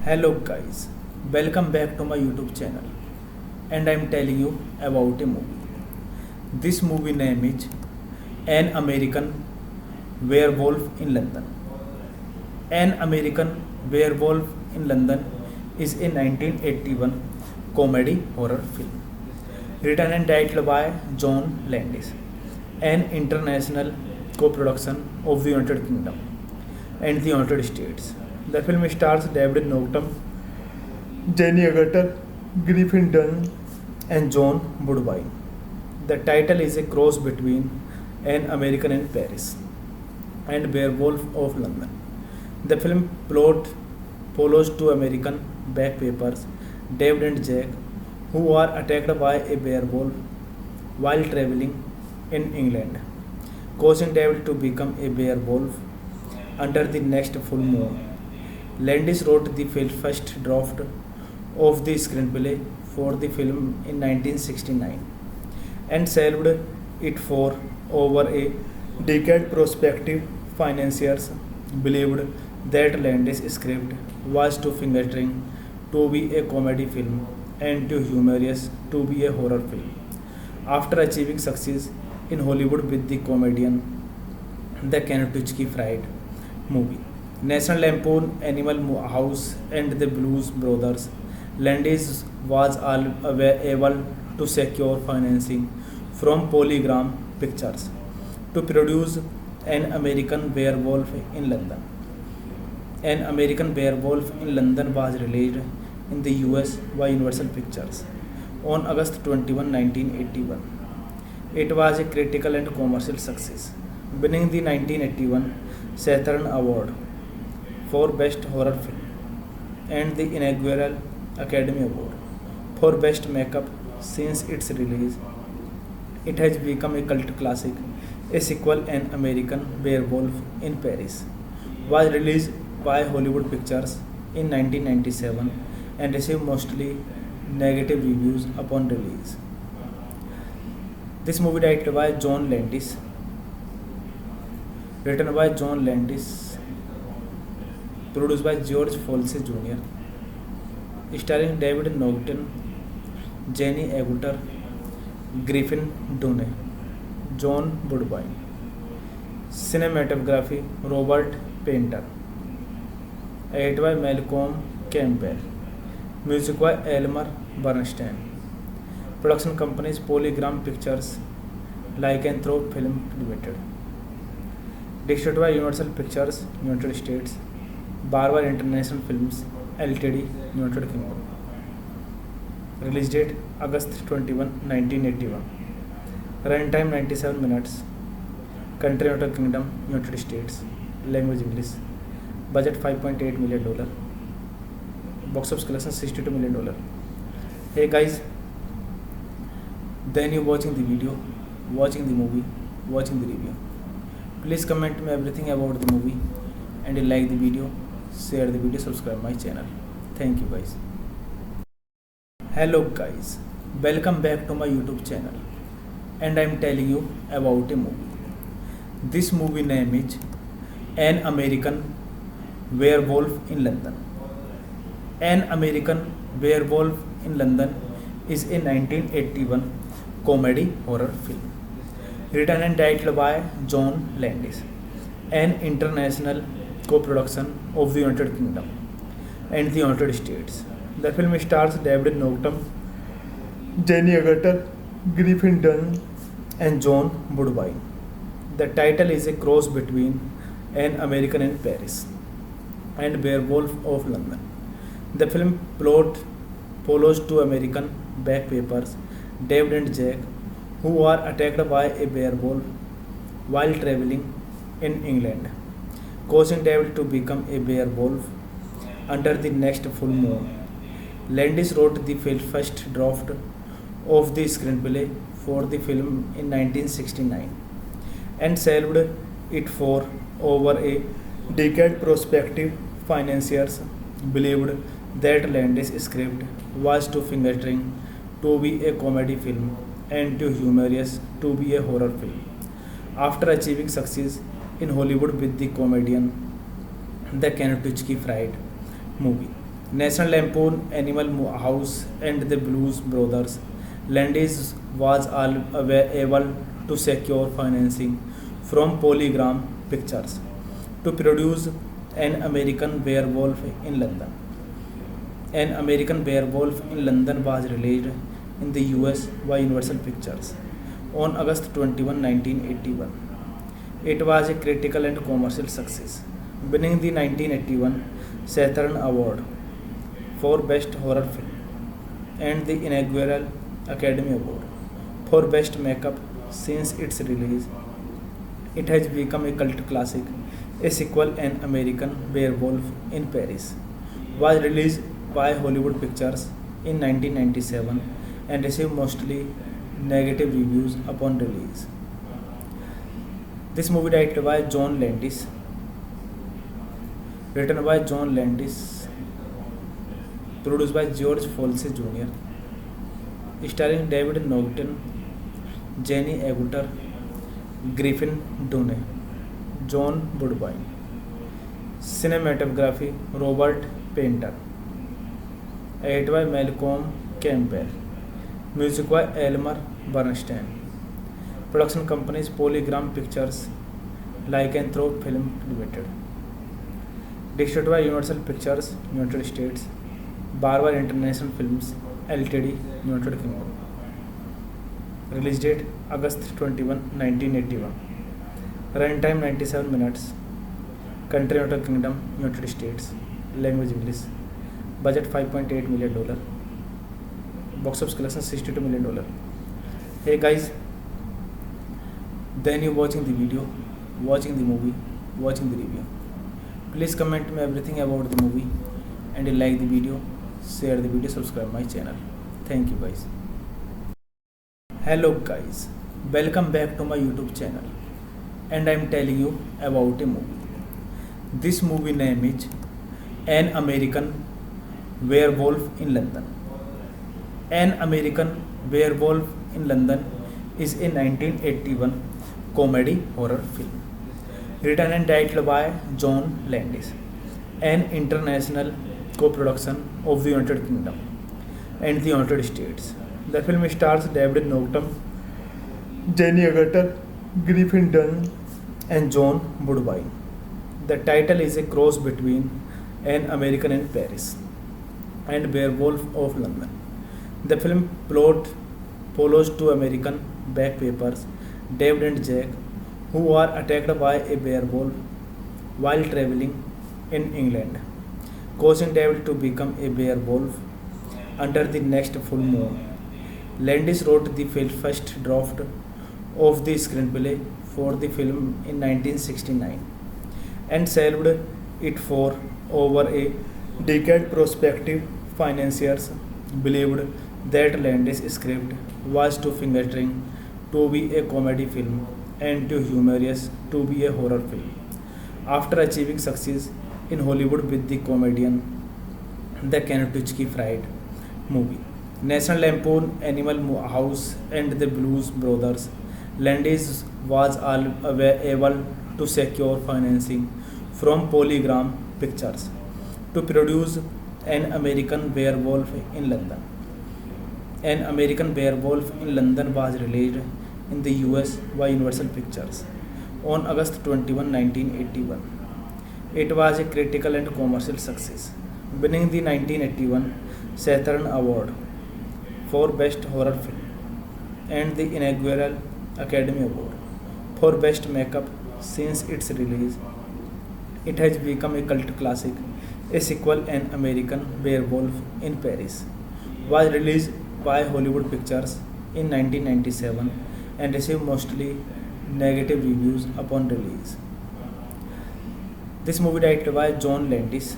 Hello guys, welcome back to my YouTube channel and I am telling you about a movie. This movie name is An American Werewolf in London. An American Werewolf in London is a 1981 comedy horror film written and directed by John Landis, an international co-production of the United Kingdom and the United States. The film stars David Norton, Jenny Agutter, Griffin Dunn, and John Woodbine. The title is a cross between An American in Paris and Werewolf of London. The film plot follows two American backpackers, David and Jack, who are attacked by a werewolf while traveling in England, causing David to become a werewolf under the next full moon. Landis wrote the first draft of the screenplay for the film in 1969 and shelved it for over a decade. Prospective financiers believed that Landis' script was too fingering to be a comedy film and too humorous to be a horror film. After achieving success in Hollywood with the comedian The Kentucky Fried Movie, National Lampoon, Animal House, and the Blues Brothers, Landis was able to secure financing from Polygram Pictures to produce An American Werewolf in London. An American Werewolf in London was released in the US by Universal Pictures on August 21, 1981. It was a critical and commercial success, winning the 1981 Saturn Award for Best Horror Film and the inaugural Academy Award for Best Makeup. Since its release, it has become a cult classic. A sequel, An American Werewolf in Paris, was released by Hollywood Pictures in 1997 and received mostly negative reviews upon release. This movie directed by John Landis, written by John Landis, produced by George Folsey Jr., starring David Norton, Jenny Agutter, Griffin Dunne, John Woodbine. Cinematography Robert Painter. Edited by Malcolm Campbell. Music by Elmer Bernstein. Production companies Polygram Pictures, Lycanthrope Film Limited. Distributed by Universal Pictures, United States. Barber International Films Ltd, United Kingdom. Release date August 21, 1981. Runtime 97 minutes. Country United Kingdom, United States. Language English. Budget $5.8 million. Box office collection $62 million. Hey guys, then you watching the video, watching the movie, watching the review. Please comment me everything about the movie, and you like the video, share the video, subscribe my channel. Thank you guys. Hello guys, welcome back to my YouTube channel, and I am telling you about a movie. This movie name is An American Werewolf in London. An American Werewolf in London is a 1981 comedy horror film written and directed by John Landis, an international co-production of the United Kingdom and the United States. The film stars David Norton, Jenny Agutter, Griffin Dunne, and John Woodwine. The title is a cross between An American in Paris and Werewolf of London. The film plot follows two American backpackers, David and Jack, who are attacked by a werewolf while traveling in England, causing David to become a werewolf under the next full moon. Landis wrote the first draft of the screenplay for the film in 1969 and shelved it for over a decade. Prospective financiers believed that Landis' script was too finger-training to be a comedy film and too humorous to be a horror film. After achieving success in Hollywood with the comedian The Kentucky Fried Movie, National Lampoon, Animal House, and the Blues Brothers, Landis was able to secure financing from Polygram Pictures to produce An American Werewolf in London. An American Werewolf in London was released in the US by Universal Pictures on August 21, 1981. It was a critical and commercial success, winning the 1981 Saturn Award for Best Horror Film and the inaugural Academy Award for Best Makeup. Since its release, it has become a cult classic. A sequel, An American Werewolf in Paris, was released by Hollywood Pictures in 1997 and received mostly negative reviews upon release. This movie directed by John Landis, written by John Landis, produced by George Folsey Jr., starring David Norton, Jenny Agutter, Griffin Dunne, John Woodwine. Cinematography Robert Painter. Edited by Malcolm Campbell. Music by Elmer Bernstein. Production companies Polygram Pictures, Lycanthrope Film Limited. Distributed by Universal Pictures, United States. Barber International Films Ltd, United Kingdom. Release date August 21, 1981. Runtime 97 minutes. Country United Kingdom, United States. Language English. Budget $5.8 million. Box office collection $62 million. Hey guys, then you watching the video, watching the movie, watching the review. Please comment me everything about the movie, and you like the video, share the video, subscribe my channel. Thank you guys. Hello guys, welcome back to my YouTube channel, and I am telling you about a movie. This movie name is An American Werewolf in London. An American Werewolf in London is a 1981 comedy horror film written and directed by John Landis, an international co-production of the United Kingdom and the United States. The film stars David Norton, Jenny Agutter, Griffin Dunne, and John Woodwine. The title is a cross between An American in Paris and Werewolf of London. The film plot follows two American backpackers, David and Jack, who are attacked by a werewolf while traveling in England, causing David to become a werewolf under the next full moon. Landis wrote the first draft of the screenplay for the film in 1969 and shelved it for over a decade. Prospective financiers believed that Landis' script was too fingering to be a comedy film and too humorous to be a horror film. After achieving success in Hollywood with the comedian The Kentucky Fried Movie, National Lampoon, Animal House, and the Blues Brothers, Landis was able to secure financing from Polygram Pictures to produce An American Werewolf in London. An American Werewolf in London was released in the US by Universal Pictures on August 21, 1981. It was a critical and commercial success, winning the 1981 Saturn Award for Best Horror Film and the inaugural Academy Award for Best Makeup. Since its release, it has become a cult classic. A sequel, An American Werewolf in Paris, was released by Hollywood Pictures in 1997 and received mostly negative reviews upon release. This movie directed by John Landis,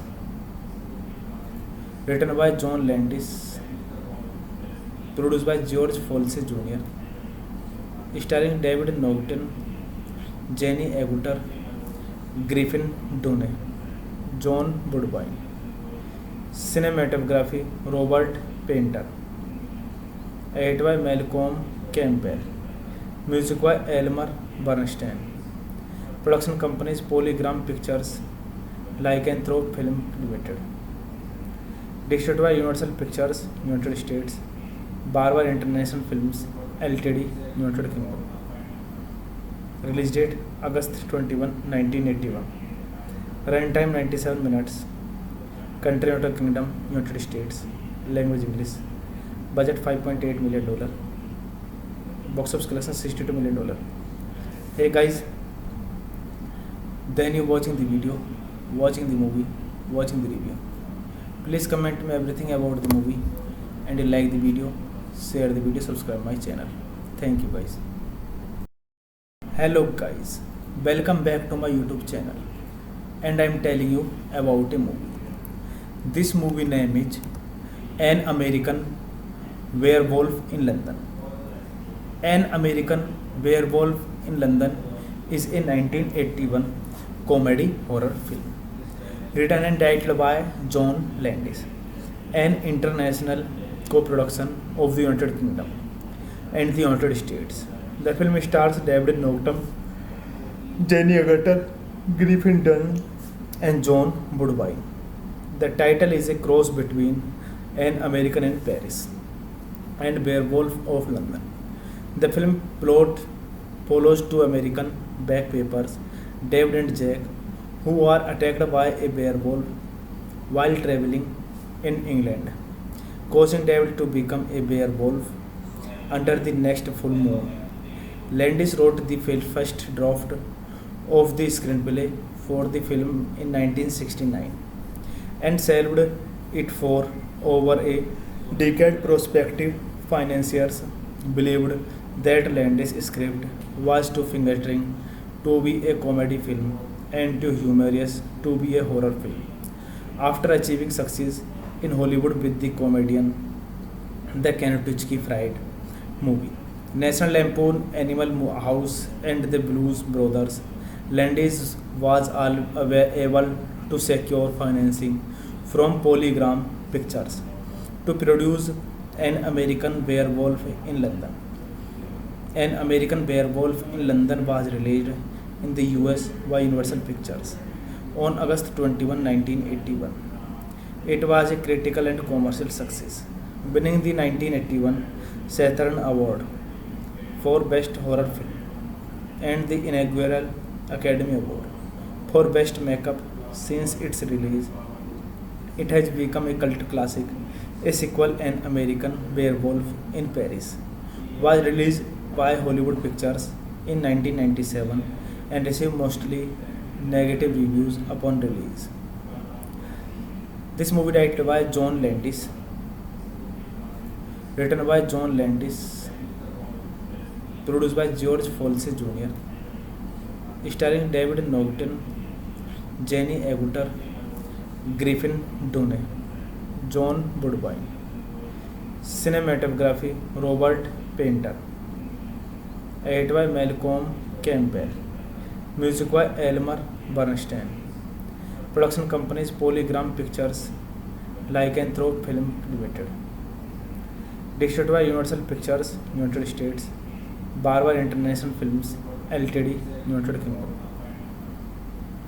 written by John Landis, produced by George Folsey Jr., starring David Norton, Jenny Agutter, Griffin Dunne, John Woodbine. Cinematography Robert Painter. Edited by Malcolm Campbell. Music by Elmer Bernstein. Production companies Polygram Pictures, Lycanthrope Film Limited. Distributed by Universal Pictures, United States. Barber International Films Ltd, United Kingdom. Release date August 21, 1981. Runtime 97 minutes. Country United Kingdom, United States. Language English. Budget $5.8 million. Box office collection $62 million. Hey guys, then you watching the video, watching the movie, watching the review. Please comment me everything about the movie, and you like the video, share the video, subscribe my channel. Thank you guys. Hello guys, welcome back to my YouTube channel, and I am telling you about a movie. This movie name is An American Werewolf in London. An American Werewolf in London is a 1981 comedy horror film written and directed by John Landis, an international co-production of the United Kingdom and the United States. The film stars David Norton, Jenny Agutter, Griffin Dunne, and John Woodbine. The title is a cross between An American in Paris and Werewolf of London. The film plot follows two American backpackers, David and Jack, who are attacked by a werewolf while traveling in England, causing David to become a werewolf under the next full moon. Landis wrote the first draft of the screenplay for the film in 1969 and shelved it for over a decade. Prospective financiers believed that Landis' script was too fingering to be a comedy film and too humorous to be a horror film. After achieving success in Hollywood with the comedian The Kentucky Fried Movie, National Lampoon, Animal House, and the Blues Brothers, Landis was able to secure financing from Polygram Pictures to produce An American Werewolf in London. An American Werewolf in London was released in the US by Universal Pictures on August 21, 1981. It was a critical and commercial success, winning the 1981 Saturn Award for Best Horror Film and the inaugural Academy Award for Best Makeup. Since its release, it has become a cult classic. A sequel, An American Werewolf in Paris, was released by Hollywood Pictures in 1997 and received mostly negative reviews upon release. This movie directed by John Landis, written by John Landis, produced by George Folsey Jr., starring David Norton, Jenny Agutter, Griffin Dunne, John Woodbine. Cinematography Robert Painter. Edited by Malcolm Campbell. Music by Elmer Bernstein. Production companies Polygram Pictures, Lycanthrope Film Limited. Distributed by Universal Pictures, United States. Barber International Films Ltd, United Kingdom.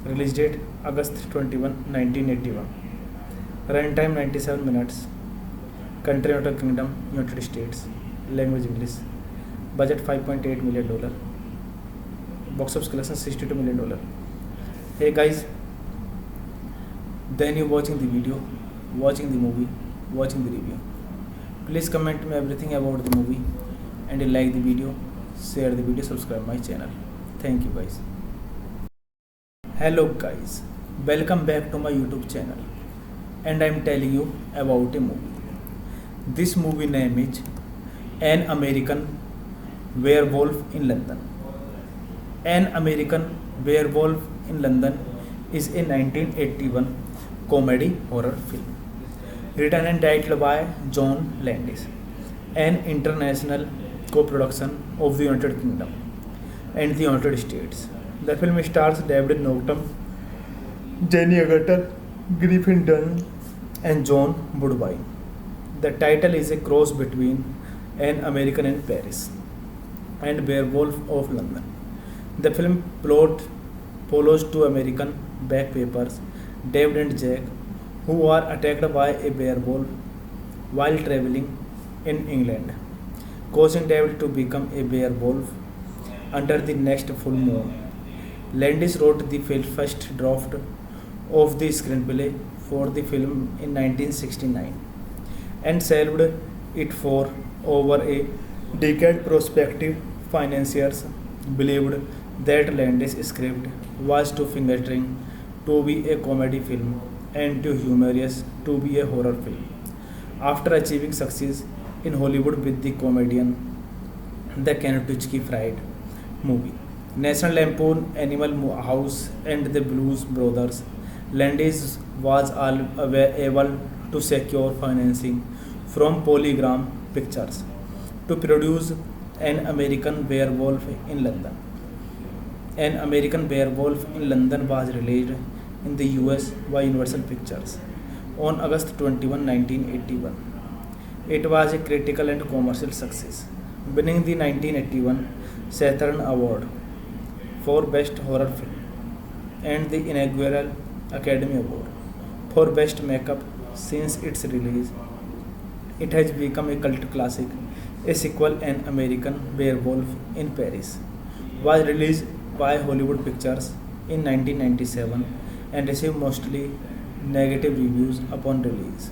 Release date August 21, 1981. Runtime 97 minutes. Country United Kingdom, United States. Language English. Budget $5.8 million. Box office collection $62 million. Hey guys, then you watching the video, watching the movie, watching the review. Please comment me everything about the movie, and you like the video, share the video, subscribe my channel. Thank you guys. Hello guys, welcome back to my YouTube channel, and I am telling you about a movie. This movie name is An American Werewolf in London. An American Werewolf in London is a 1981 comedy horror film written and directed by John Landis, an international co-production of the United Kingdom and the United States. The film stars David Norton, Jenny Agutter, Griffin Dunne, and John Woodbine. The title is a cross between An American in Paris and Werewolf of London. The film plot follows two American backpackers, David and Jack, who are attacked by a werewolf while traveling in England, causing David to become a werewolf under the next full moon. Landis wrote the first draft of the screenplay for the film in 1969 and shelved it for over a decade. Prospective financiers believed that Landis' script was too finger-throwing to be a comedy film and too humorous to be a horror film. After achieving success in Hollywood with the comedian The Kentucky Fried Movie, National Lampoon, Animal House, and the Blues Brothers, Landis was able to secure financing from Polygram Pictures to produce An American Werewolf in London. An American Werewolf in London was released in the US by Universal Pictures on August 21, 1981. It was a critical and commercial success, winning the 1981 Saturn Award for Best Horror Film and the inaugural Academy Award for Best Makeup. Since its release, it has become a cult classic. A sequel, An American Werewolf in Paris, was released by Hollywood Pictures in 1997 and received mostly negative reviews upon release.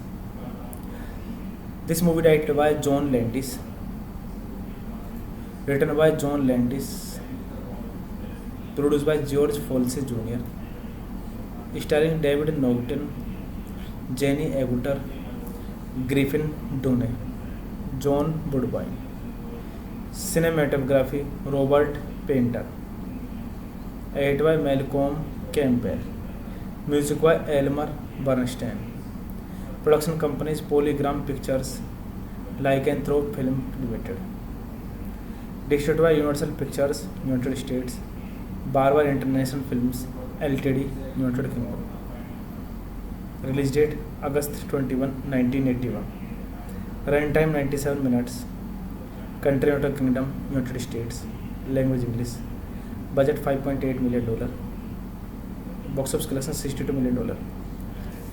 This movie directed by John Landis, written by John Landis, produced by George Folsey Jr., starring David Norton, Jenny Agutter, Griffin Dunne, John Woodbine. Cinematography Robert Painter. Edited by Malcolm Campbell. Music by Elmer Bernstein. Production companies Polygram Pictures, Lycanthrope Film Limited. Distributed by Universal Pictures, United States. Barber International Films Ltd, United Kingdom. Release date August 21, 1981. Runtime 97 minutes. Country United Kingdom, United States. Language English. Budget $5.8 million. Box office collection $62 million.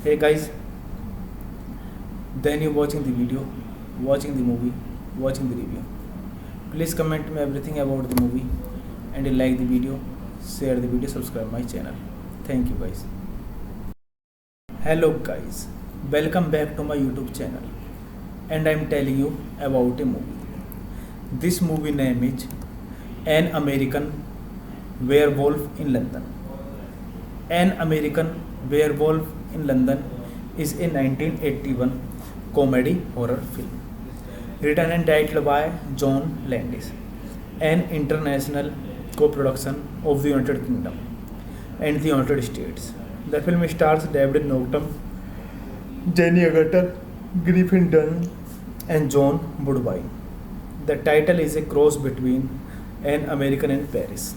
Hey guys, then you watching the video, watching the movie, watching the review. Please comment me everything about the movie, and you like the video, share the video, subscribe my channel. Thank you guys. Hello guys, welcome back to my YouTube channel, and I am telling you about a movie. This movie name is An American Werewolf in London. An American Werewolf in London is a 1981 comedy horror film written and directed by John Landis, an international co-production of the United Kingdom and the United States. The film stars David Norton, Jenny Agutter, Griffin Dunn, and John Woodbine. The title is a cross between An American in Paris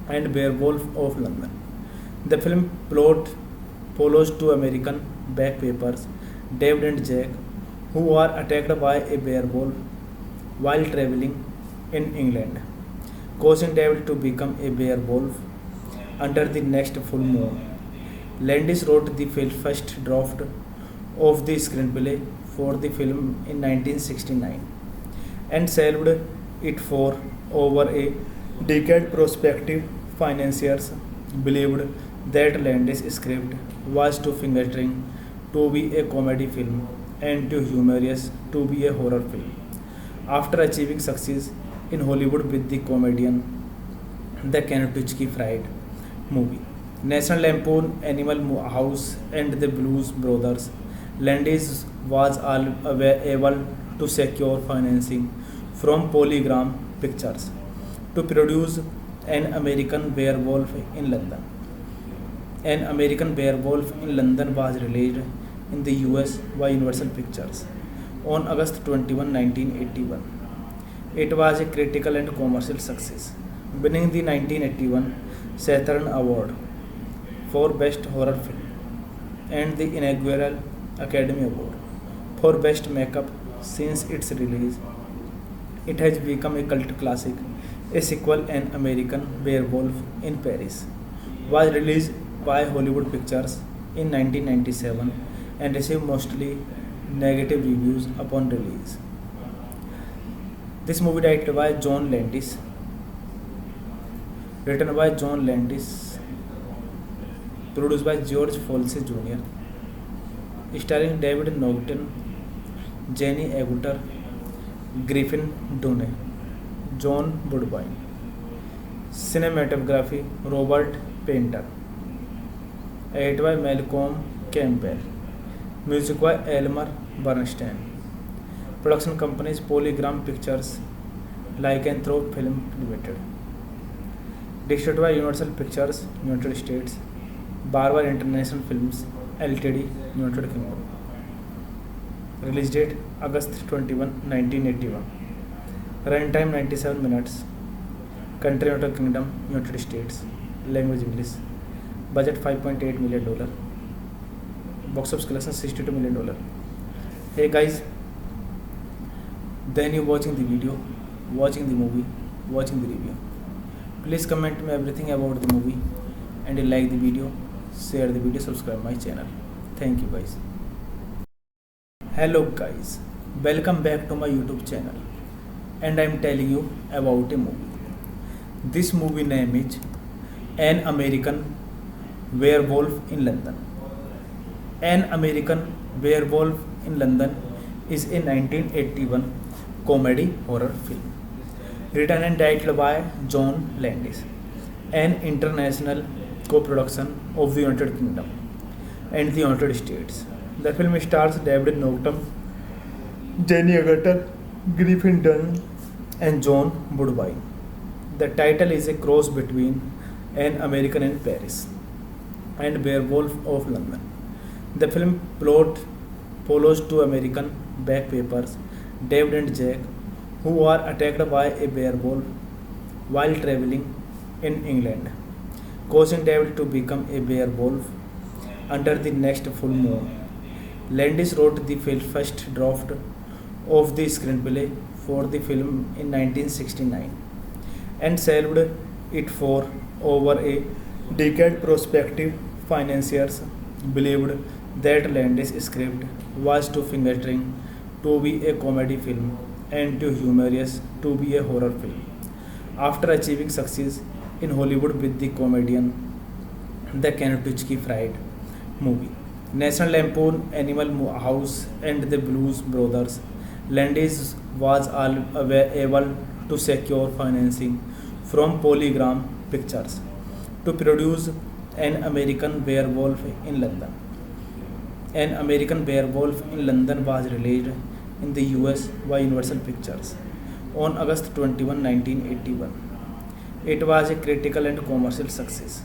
and Werewolf of London. The film plot follows two American backpackers, David and Jack, who are attacked by a werewolf while traveling in England, causing David to become a werewolf under the next full moon. Landis wrote the first draft of the screenplay for the film in 1969 and shelved it for over a decade. Prospective financiers believed that Landis' script was too finger-training to be a comedy film and too humorous to be a horror film. After achieving success in Hollywood with the comedian The Kentucky Fried Movie, National Lampoon, Animal House, and the Blues Brothers, Landis was able to secure financing from Polygram Pictures to produce An American Werewolf in London. An American Werewolf in London was released in the US by Universal Pictures on August 21, 1981. It was a critical and commercial success, winning the 1981 Saturn Award for Best Horror Film and the inaugural Academy Award for Best Makeup. Since its release, it has become a cult classic. A sequel, An American Werewolf in Paris, was released by Hollywood Pictures in 1997 and received mostly negative reviews upon release. This movie directed by John Landis, written by John Landis, produced by George Folsey Jr., starring David Norton, Jenny Agutter, Griffin Dunne, John Woodbine. Cinematography Robert Painter. Edited by Malcolm Campbell. Music by Elmer Bernstein. Production companies Polygram Pictures, Lycanthrope Film Limited. Distributed by Universal Pictures, United States. Barber International Films Ltd, United Kingdom. Release date August 21, 1981. Runtime 97 minutes. Country United Kingdom, United States. Language English. Budget $5.8 million. Box office collection $62 million. Hey guys, then you watching the video, watching the movie, watching the review. Please comment me everything about the movie and you like the video, share the video, subscribe my channel. Thank you guys. Hello guys, welcome back to my YouTube channel and I am telling you about a movie. This movie name is An American Werewolf in London. An American Werewolf in London is a 1981 comedy horror film written and directed by John Landis, an international co-production of the United Kingdom and the United States. The film stars David Norton, Jenny Agutter, Griffin Dunne, and John Woodbine. The title is a cross between An American in Paris and Werewolf of London. The film plot follows two American backpackers, David and Jack, who are attacked by a werewolf while traveling in England, causing David to become a werewolf under the next full moon. Landis wrote the first draft of the screenplay for the film in 1969 and shelved it for over a decade. Prospective financiers believed that Landis' script was too finger-training to be a comedy film and too humorous to be a horror film. After achieving success in Hollywood with the comedian The Kentucky Fried Movie, National Lampoon, Animal House, and the Blues Brothers, Landis was able to secure financing from Polygram Pictures to produce An American Werewolf in London. An American Werewolf in London was released in the US by Universal Pictures on August 21, 1981. It was a critical and commercial success,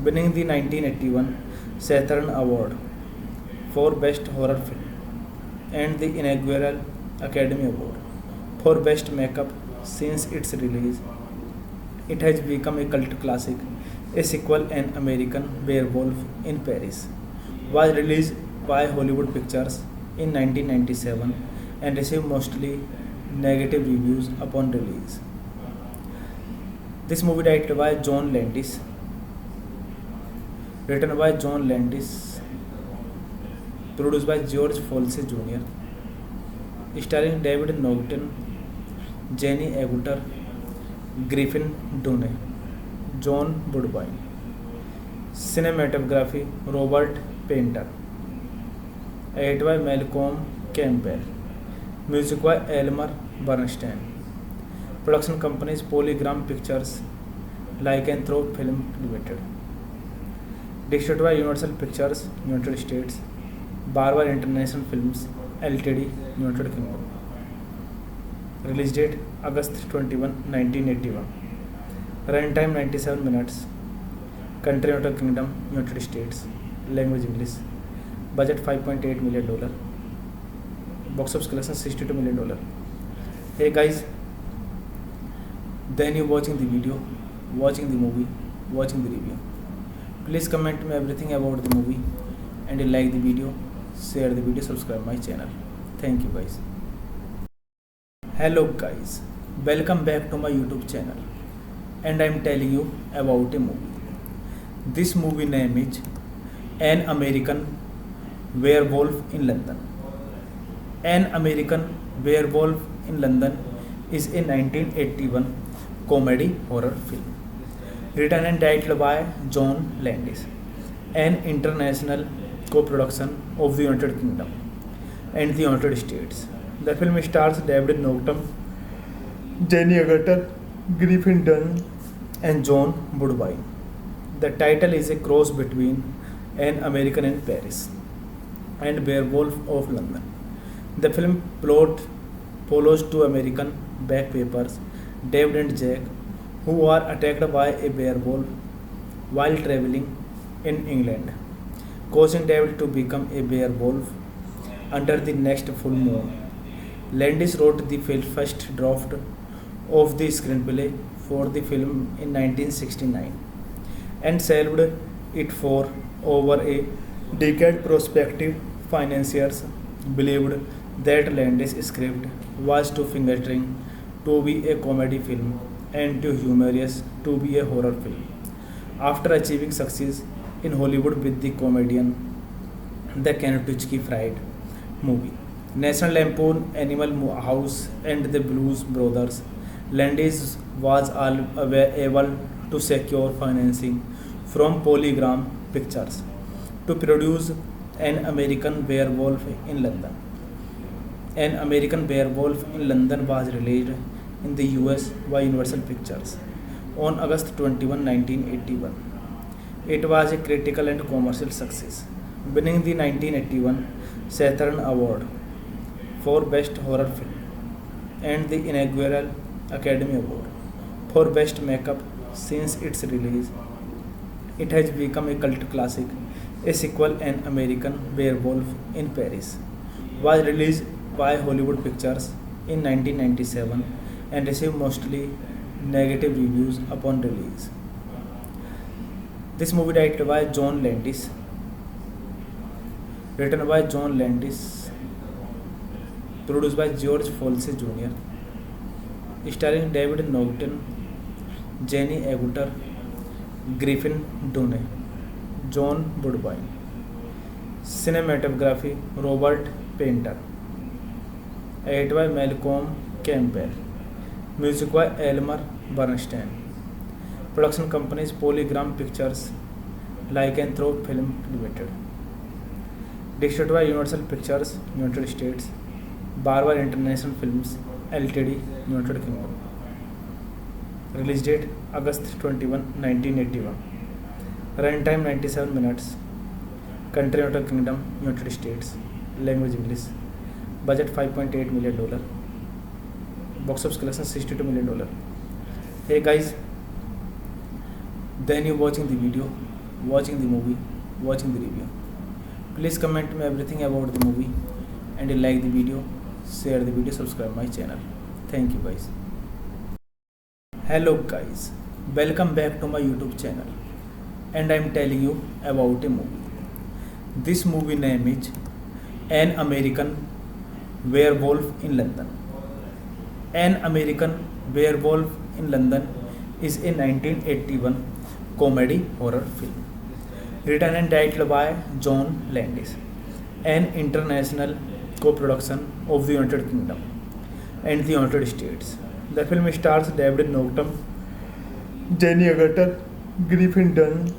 winning the 1981 Saturn Award for Best Horror Film and the inaugural Academy Award for Best Makeup. Since its release, it has become a cult classic. A sequel, An American Werewolf in Paris, was released by Hollywood Pictures in 1997 and received mostly negative reviews upon release. This movie directed by John Landis, written by John Landis, produced by George Folsey Jr., starring David Norton, Jenny Agutter, Griffin Dunne, John Woodbine. Cinematography Robert Painter. Edited by Malcolm Campbell. Music by Elmer Bernstein. Production companies Polygram Pictures, Lycanthrope Film Limited. Distributed by Universal Pictures, United States. Barber International Films Ltd, United Kingdom. Release date August 21, 1981. Runtime 97 minutes. Country United Kingdom, United States. Language English. Budget $5.8 million. Box office collection $62 million. Hey guys, then you watching the video, watching the movie, watching the review. Please comment me everything about the movie, and you like the video, share the video, subscribe my channel. Thank you guys. Hello guys, welcome back to my YouTube channel, and I am telling you about a movie. This movie name is An American Werewolf in London. An American Werewolf in London is a 1981 comedy horror film written and directed by John Landis, an international co-production of the United Kingdom and the United States. The film stars David Norton, Jenny Agutter, Griffin Dunne, and John Woodbine. The title is a cross between An American in Paris and Werewolf of London. The film plot follows two American backpackers, David and Jack, who are attacked by a werewolf while traveling in England, causing David to become a werewolf under the next full moon. Landis wrote the first draft of the screenplay for the film in 1969 and shelved it for over a decade. Prospective financiers believed that Landis' script was too finger-throwing to be a comedy film and too humorous to be a horror film. After achieving success in Hollywood with the comedian The Kentucky Fried Movie, National Lampoon, Animal House, and the Blues Brothers, Landis was able to secure financing from Polygram Pictures to produce An American Werewolf in London. An American Werewolf in London was released in the US by Universal Pictures on August 21, 1981. It was a critical and commercial success, winning the 1981 Saturn Award for Best Horror Film and the inaugural Academy Award for Best Makeup. Since its release, it has become a cult classic. A sequel, An American Werewolf in Paris, was released by Hollywood Pictures in 1997 and received mostly negative reviews upon release. This movie directed by John Landis, written by John Landis, produced by George Folsey Jr., starring David Norton, Jenny Agutter, Griffin Dunne, John Woodbine. Cinematography Robert Painter. Edited by Malcolm Campbell. Music by Elmer Bernstein. Production companies Polygram Pictures, Lycanthrope Film Limited. Distributed by Universal Pictures, United States. Barber International Films Ltd, United Kingdom. Release date August 21, 1981. Runtime 97 minutes. Country United Kingdom, United States. Language English. Budget $5.8 million. Box office collection $62 million. Hey guys, then you watching the video, watching the movie, watching the review. Please comment me everything about the movie, and you like the video, share the video, subscribe my channel. Thank you guys. Hello guys, welcome back to my YouTube channel, and I am telling you about a movie. This movie name is An American Werewolf in London. An American Werewolf in London is a 1981 comedy horror film written and directed by John Landis, an international co-production of the United Kingdom and the United States. The film stars David Norton, Jenny Agutter, Griffin Dunne,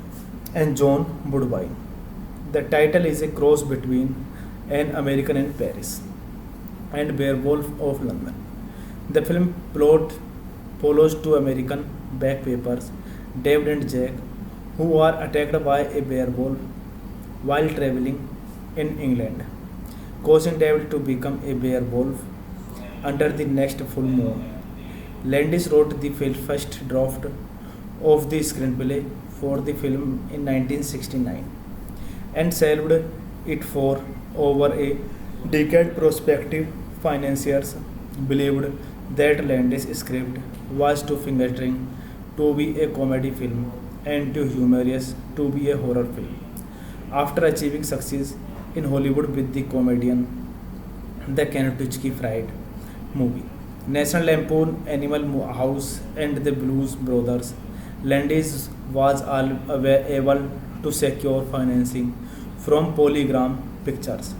and John Woodbine. The title is a cross between An American in Paris and Werewolf of London. The film plot follows two American backpackers, David and Jack, who are attacked by a werewolf while traveling in England, causing David to become a werewolf under the next full moon. Landis wrote the first draft of the screenplay for the film in 1969 and shelved it for over a decade. Prospective financiers believed that Landis' script was too fingering to be a comedy film and too humorous to be a horror film. After achieving success in Hollywood with the comedian The Kentucky Fried Movie, National Lampoon, Animal House, and the Blues Brothers, Landis was able to secure financing from Polygram Pictures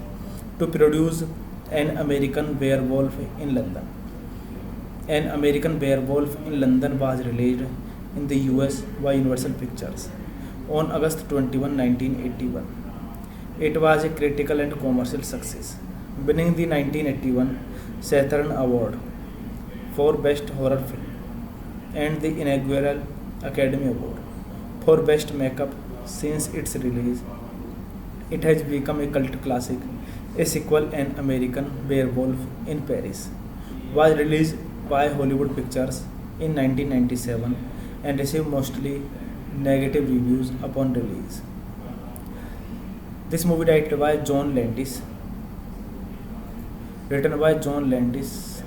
to produce An American Werewolf in London. An American Werewolf in London was released in the US by Universal Pictures on August 21, 1981. It was a critical and commercial success, winning the 1981 Saturn Award for Best Horror Film and the inaugural Academy Award for Best Makeup. Since its release, it has become a cult classic. A sequel, An American Werewolf in Paris, was released by Hollywood Pictures in 1997 and received mostly negative reviews upon release. This movie directed by John Landis, written by John Landis,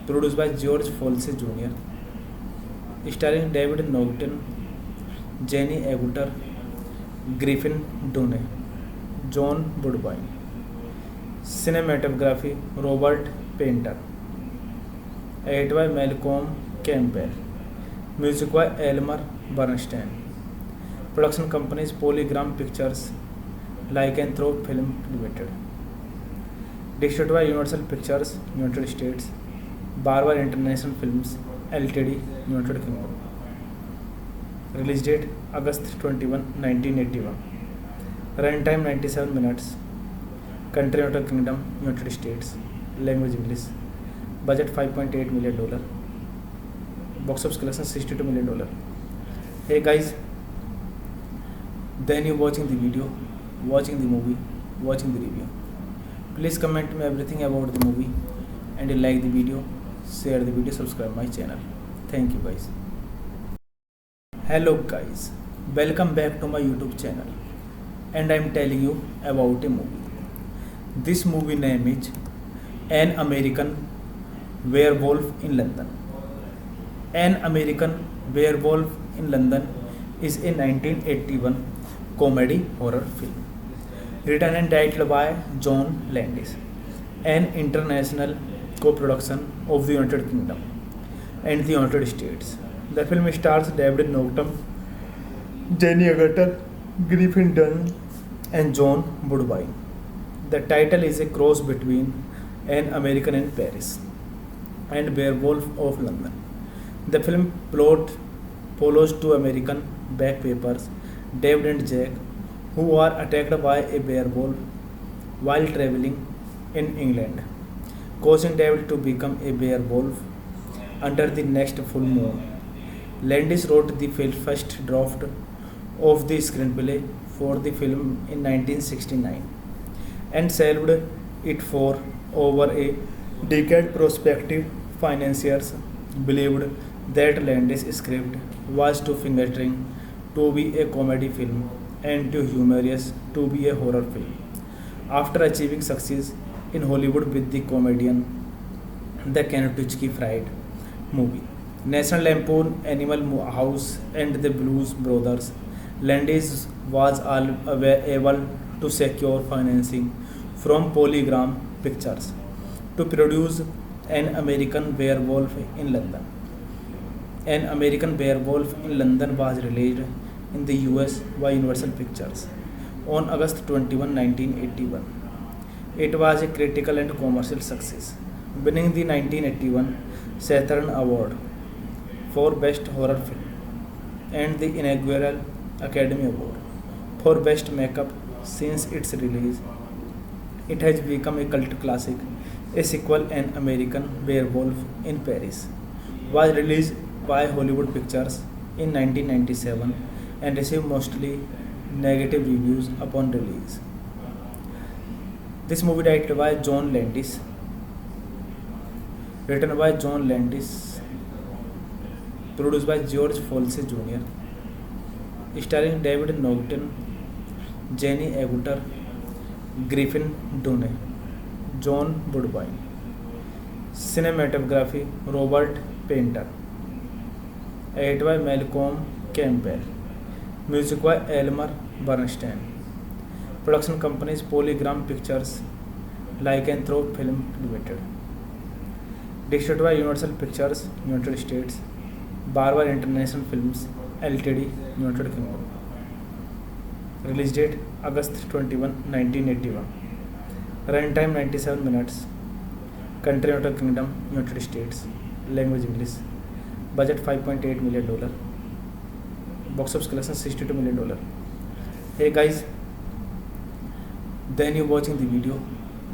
produced by George Folsey Jr., starring David Norton, Jenny Agutter, Griffin Dunne, John Woodbine. Cinematography Robert Painter. Edited by Malcolm Campbell. Music by Elmer Bernstein. Production companies Polygram Pictures, Lycanthrope Film Limited. Distributed by Universal Pictures, United States. Barber International Films Ltd, United Kingdom. Release date August 21, 1981. Runtime 97 minutes. Country United Kingdom, United States. Language English. Budget $5.8 million. Box office collection $62 million. Hey guys, then you watching the video, watching the movie, watching the review. Please comment me everything about the movie, and you like the video, share the video, subscribe my channel. Thank you guys. Hello guys, welcome back to my YouTube channel, and I am telling you about a movie. This movie name is An American Werewolf in London. An American Werewolf in London is a 1981 comedy horror film written and directed by John Landis, an international co-production of the United Kingdom and the United States. The film stars David Norton, Jenny Agutter, Griffin Dunne, and John Woodbine. The title is a cross between An American in Paris and Werewolf of London. The film plot follows two American backpackers, David and Jack, who are attacked by a werewolf while traveling in England, causing David to become a werewolf under the next full moon. Landis wrote the first draft of the screenplay for the film in 1969 and shelved it for over a decade. Prospective financiers believed that Landis' script was too fingering to be a comedy film and too humorous to be a horror film. After achieving success in Hollywood with the comedian The Kentucky Fried Movie, National Lampoon, Animal House, and the Blues Brothers, Landis was able to secure financing from Polygram Pictures to produce An American Werewolf in London. An American Werewolf in London was released in the US by Universal Pictures on August 21, 1981. It was a critical and commercial success, winning the 1981 Saturn Award for Best Horror Film and the inaugural Academy Award for Best Makeup. Since its release, it has become a cult classic. A sequel, An American Werewolf in Paris, was released by Hollywood Pictures in 1997 and received mostly negative reviews upon release. This movie directed by John Landis, written by John Landis, produced by George Folsey Jr., starring David Naughton, Jenny Agutter, Griffin Dunne, John Woodbine. Cinematography Robert Painter. Edited by Malcolm Campbell. Music by Elmer Bernstein. Production companies Polygram Pictures, Lycanthrope Film Limited. Distributed by Universal Pictures, United States. Barber International Films Ltd, United Kingdom. Release date August 21, 1981. Runtime 97 minutes. Country United Kingdom, United States. Language English. Budget $5.8 million. Box office collection $62 million. Hey guys, then you watching the video,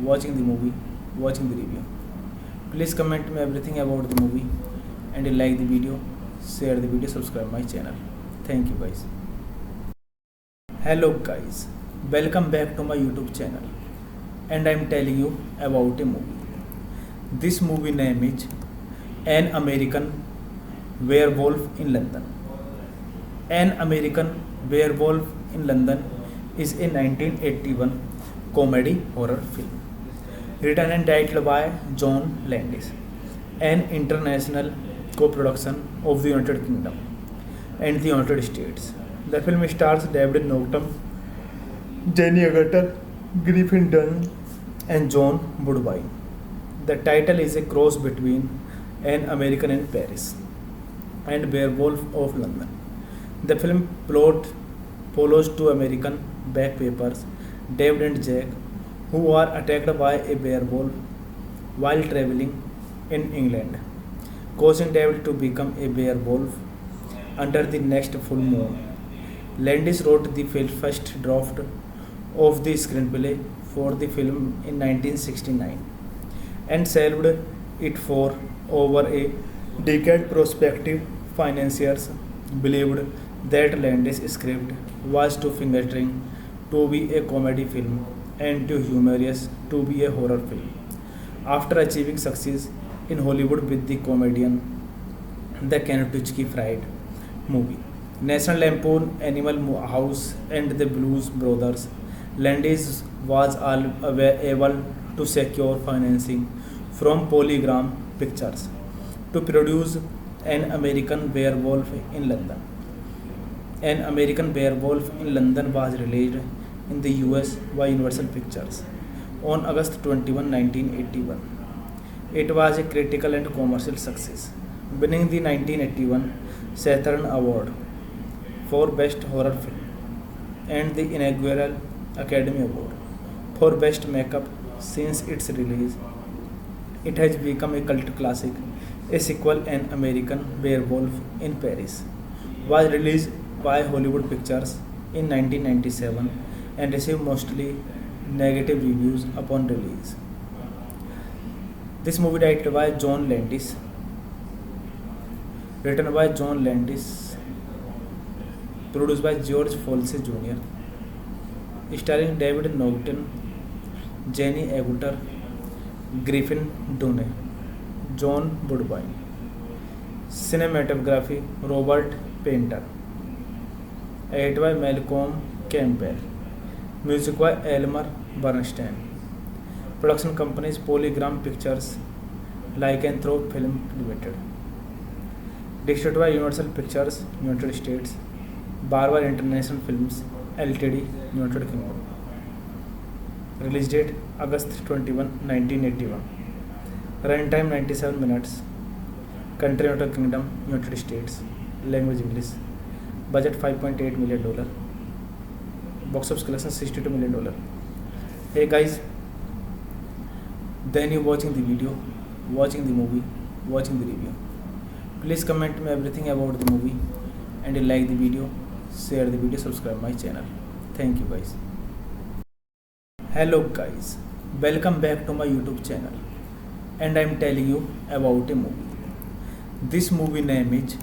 watching the movie, watching the review. Please comment me everything about the movie, and you like the video, share the video, subscribe my channel. Thank you guys. Hello guys, welcome back to my YouTube channel, and I am telling you about a movie. This movie name is An American Werewolf in London. An American Werewolf in London is a 1981 comedy horror film, written and directed by John Landis, an international co-production of the United Kingdom and the United States. The film stars David Naughton, Jenny Agutter, Griffin Dunne, and John Woodbine. The title is a cross between An American in Paris and Werewolf of London. The film plot follows two American backpackers, David and Jack, who are attacked by a werewolf while traveling in England, causing David to become a werewolf under the next full moon. Landis wrote the first draft of the screenplay for the film in 1969 and shelved it for over a decade. Prospective financiers believed that Landis' script was too fingering to be a comedy film and too humorous to be a horror film. After achieving success in Hollywood with the comedian The Kentucky Fried Movie, National Lampoon, Animal House, and the Blues Brothers, Landis was able to secure financing from Polygram Pictures to produce An American Werewolf in London. An American Werewolf in London was released in the US by Universal Pictures on August 21, 1981. It was a critical and commercial success, winning the 1981 Saturn Award for Best Horror Film and the inaugural Academy Award for Best Makeup. Since its release, it has become a cult classic. A sequel, An American Werewolf in Paris, was released by Hollywood Pictures in 1997 and received mostly negative reviews upon release. This movie directed by John Landis, written by John Landis, produced by George Folsey Jr., starring David Norton, Jenny Agutter, Griffin Dunne, John Woodbine. Cinematography Robert Painter. Edited by Malcolm Campbell. Music by Elmer Bernstein. Production companies Polygram Pictures, Lycanthrope Film Limited. Distributed by Universal Pictures, United States. Barber International Films Ltd, United Kingdom. Release date August 21, 1981. Runtime 97 minutes. Country United Kingdom, United States. Language English. Budget $5.8 million. Box office collection $62 million. Hey guys, then you watching the video, watching the movie, watching the review. Please comment me everything about the movie, and you like the video, share the video, subscribe my channel. Thank you guys. Hello guys, welcome back to my YouTube channel, and I am telling you about a movie. This movie name is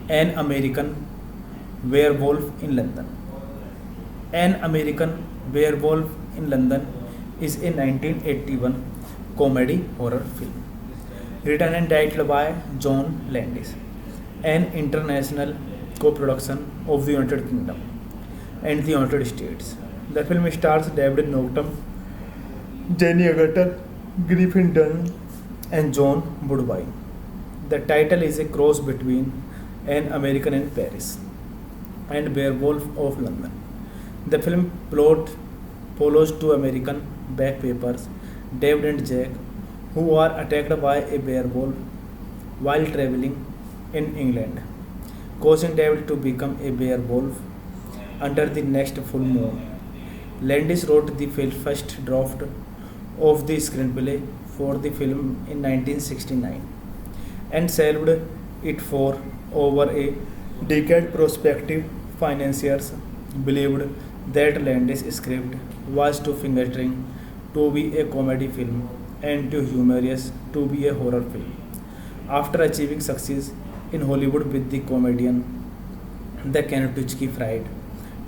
An American Werewolf in London. An American Werewolf in London is a 1981 comedy horror film written and directed by John Landis, an international co-production of the United Kingdom and the United States. The film stars David Norton, Jenny Agutter, Griffin Dunne, and John Woodbine. The title is a cross between An American in Paris and Werewolf of London. The film plot follows two American backpackers, David and Jack, who are attacked by a werewolf while traveling in England, causing David to become a werewolf under the next full moon. Landis wrote the first draft of the screenplay for the film in 1969 and shelved it for over a decade. Prospective financiers believed that Landis' script was too finger-training to be a comedy film and too humorous to be a horror film. After achieving success in Hollywood with the comedian The Kentucky Fried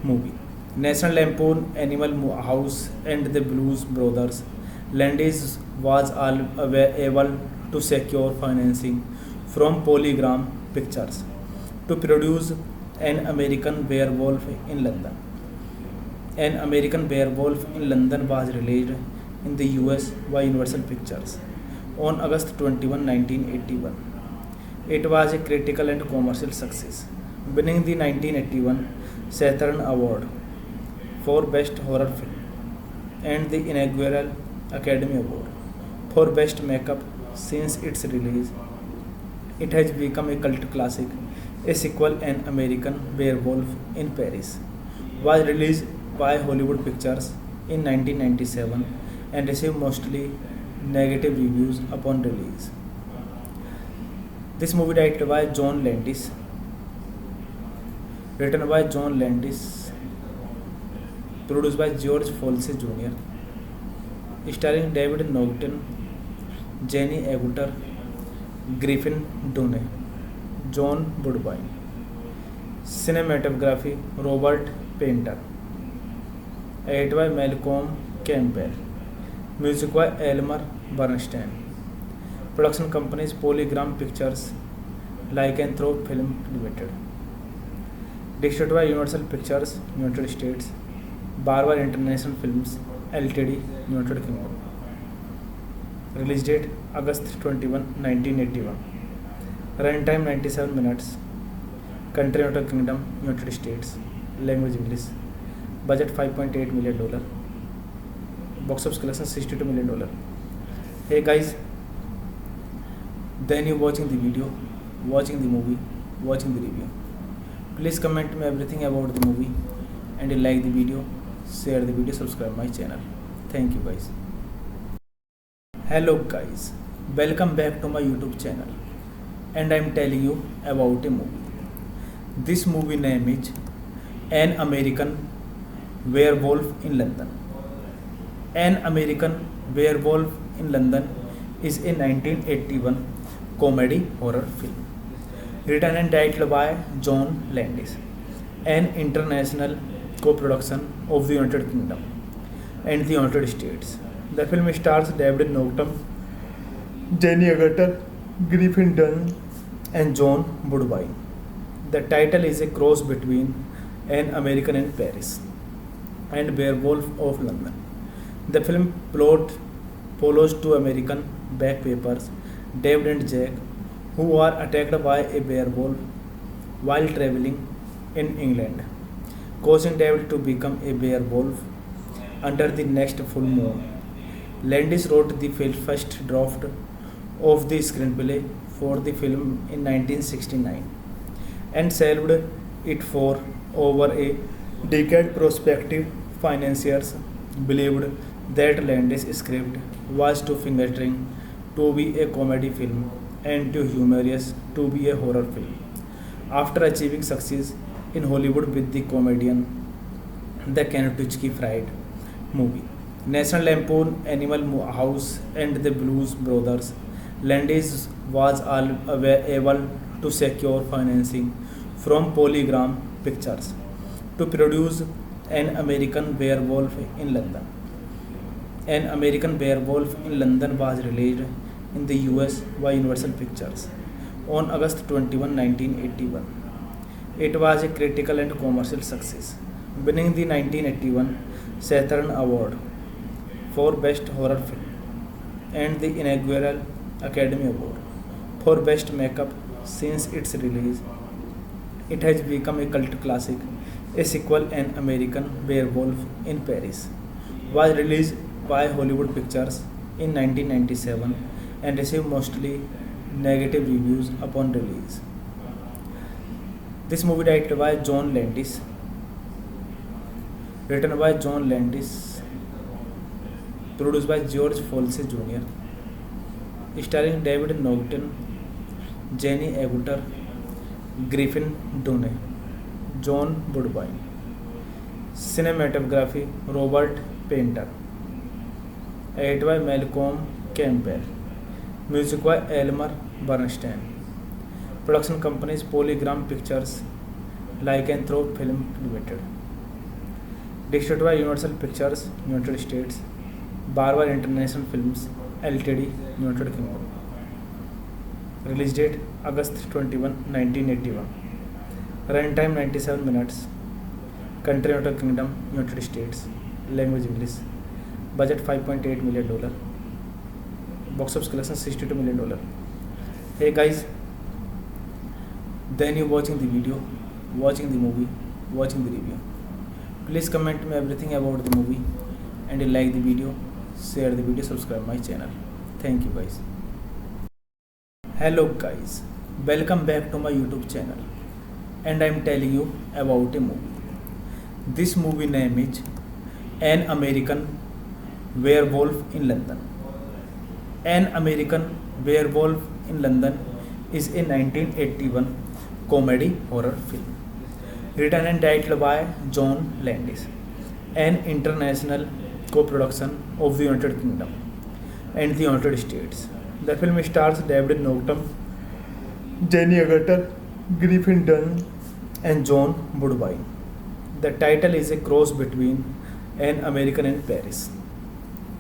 Movie, National Lampoon, Animal House, and the Blues Brothers, Landis was able to secure financing from Polygram Pictures to produce An American Werewolf in London. An American Werewolf in London was released in the US by Universal Pictures on August 21, 1981. It was a critical and commercial success, winning the 1981 Saturn Award for Best Horror Film and the inaugural Academy Award for Best Makeup. Since its release, it has become a cult classic. A sequel, An American Werewolf in Paris, was released by Hollywood Pictures in 1997 and received mostly negative reviews upon release. This movie directed by John Landis, written by John Landis, produced by George Folsey Jr., starring David Norton, Jenny Agutter, Griffin Dunne, John Woodbine. Cinematography Robert Painter. Edited by Malcolm Campbell. Music by Elmer Bernstein. Production companies Polygram Pictures, Lycanthrope Film Limited. Distributed by Universal Pictures, United States. Barber International Films Ltd, United Kingdom. Release date August 21, 1981. Runtime 97 minutes. Country United Kingdom, United States. Language English. Budget $5.8 million. Box office collection $62 million. Hey guys, then you watching the video, watching the movie, watching the review. Please comment me everything about the movie, and you like the video, share the video, subscribe my channel. Thank you guys. Hello guys, welcome back to my YouTube channel, and I am telling you about a movie. This movie name is An American Werewolf in London. An American Werewolf in London is a 1981 comedy horror film written and directed by John Landis, an international co-production of the United Kingdom and the United States. The film stars David Norton, Jenny Agutter, Griffin Dunn, and John Woodbine. The title is a cross between An American in Paris and Werewolf of London. The film plot follows two American backpackers, David and Jack, who are attacked by a werewolf while traveling in England, causing David to become a werewolf under the next full moon. Landis wrote the first draft of the screenplay for the film in 1969 and shelved it for over a decade. Prospective financiers believed that Landis' script was too fingering to be a comedy film and too humorous to be a horror film. After achieving success in Hollywood with the comedian The Kentucky Fried Movie, National Lampoon, Animal House, and the Blues Brothers, Landis was able to secure financing from Polygram Pictures to produce An American Werewolf in London. An American Werewolf in London was released in the US by Universal Pictures on August 21, 1981. It was a critical and commercial success, winning the 1981 Saturn Award for Best Horror Film and the inaugural Academy Award for Best Makeup. Since its release, it has become a cult classic. A sequel, An American Werewolf in Paris, was released by Hollywood Pictures in 1997 and received mostly negative reviews upon release. This movie directed by John Landis, written by John Landis, produced by George Folsey Jr., starring David Norton, Jenny Agutter, Griffin Dunne, John Woodbine. Cinematography Robert Painter. Edited by Malcolm Campbell. Music by Elmer Bernstein. Production companies Polygram Pictures, Lycanthrope Film Limited. Distributed by Universal Pictures, United States. Barber International Films Ltd, United Kingdom. Release date August 21, 1981. Runtime 97 minutes. Country United Kingdom, United States. Language English. Budget $5.8 million. Box office collection $62 million. Hey guys, then you watching the video, watching the movie, watching the review. Please comment me everything about the movie, and you like the video, share the video, subscribe my channel. Thank you guys. Hello guys, welcome back to my YouTube channel, and I am telling you about a movie. This movie name is An American Werewolf in London. An American Werewolf in London is a 1981 comedy horror film written and directed by John Landis, an international co-production of the United Kingdom and the United States. The film stars David Norton, Jenny Agutter, Griffin Dunne, and John Woodbine. The title is a cross between An American in Paris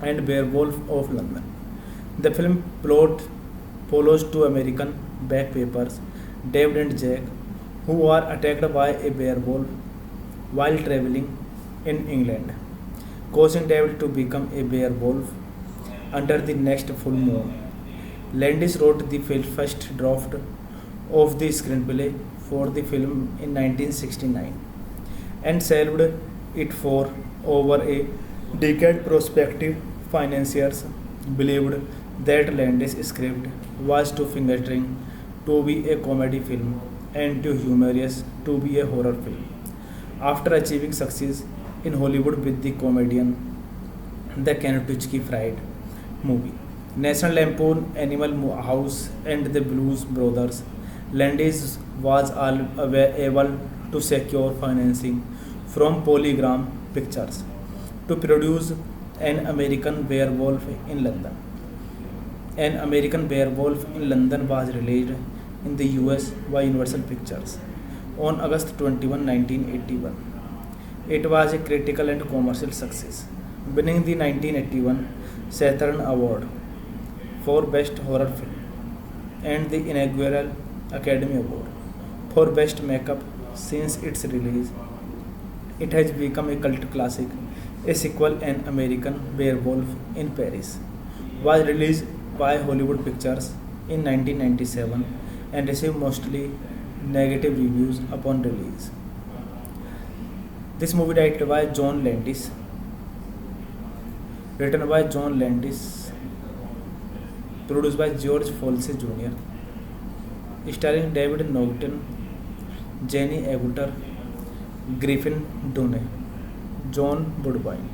and Werewolf of London. The film plot follows two American backpackers, David and Jack, who are attacked by a werewolf while traveling in England, causing David to become a werewolf under the next full moon. Landis wrote the first draft of the screenplay for the film in 1969 and shelved it for over a decade. Prospective financiers believed that Landis' script was too fingering to be a comedy film and too humorous to be a horror film. After achieving success in Hollywood with the comedian The Kentucky Fried Movie, National Lampoon, Animal House, and the Blues Brothers, Landis was able to secure financing from Polygram Pictures to produce An American Werewolf in London. An American Werewolf in London was released in the US by Universal Pictures on August 21, 1981. It was a critical and commercial success, winning the 1981 Saturn Award for Best Horror Film and the inaugural Academy Award for Best Makeup. Since its release, it has become a cult classic. A sequel, An American Werewolf in Paris, was released by Hollywood Pictures in 1997 and received mostly negative reviews upon release. This movie directed by John Landis, written by John Landis, produced by George Folsey Jr., starring David Naughton, Jenny Agutter, Griffin Dunne, John Woodbine.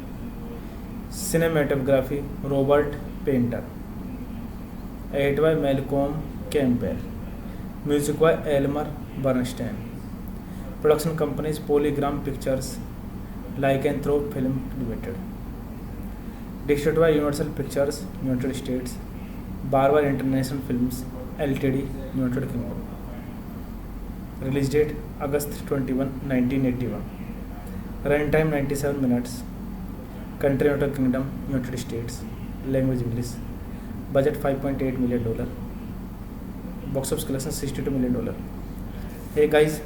Cinematography Robert Painter. Edited by Malcolm Campbell. Music by Elmer Bernstein. Production companies Polygram Pictures, Lycanthrope Film Limited. Distributed by Universal Pictures, United States. Barber International Films Ltd, United Kingdom. Release date August 21, 1981. Runtime 97 minutes. Country United Kingdom, United States. Language English. Budget $5.8 million. Box office collection $62 million. Hey guys,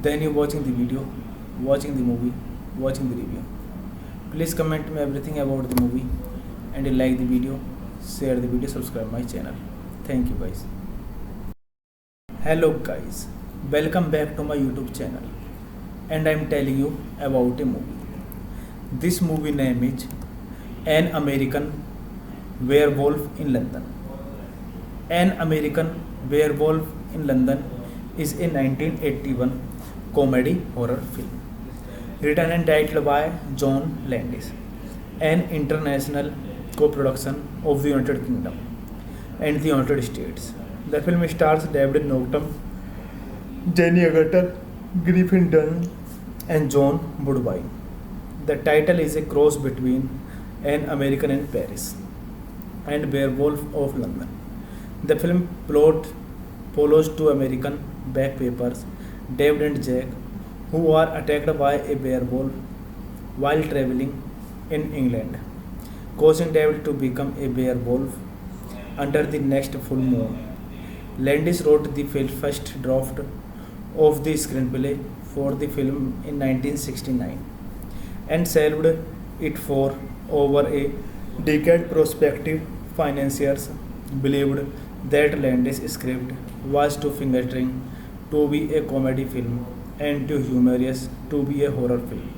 then you watching the video, watching the movie, watching the review. Please comment me everything about the movie, and you like the video, share the video, subscribe my channel. Thank you guys. Hello guys, welcome back to my YouTube channel, and I am telling you about a movie. This movie name is An American Werewolf in London. An American Werewolf in London is a 1981 comedy horror film, written and directed by John Landis, an international co-production of the United Kingdom and the United States. The film stars David Naughton, Jenny Agutter, Griffin Dunne, and John Woodbine. The title is a cross between An American in Paris and Werewolf of London. The film plot follows two American backpackers, David and Jack, who are attacked by a werewolf while traveling in England, causing David to become a werewolf under the next full moon. Landis wrote the first draft of the screenplay for the film in 1969 and shelved it for over a decade. Prospective financiers believed that Landis' script was too finger-training to be a comedy film and too humorous to be a horror film.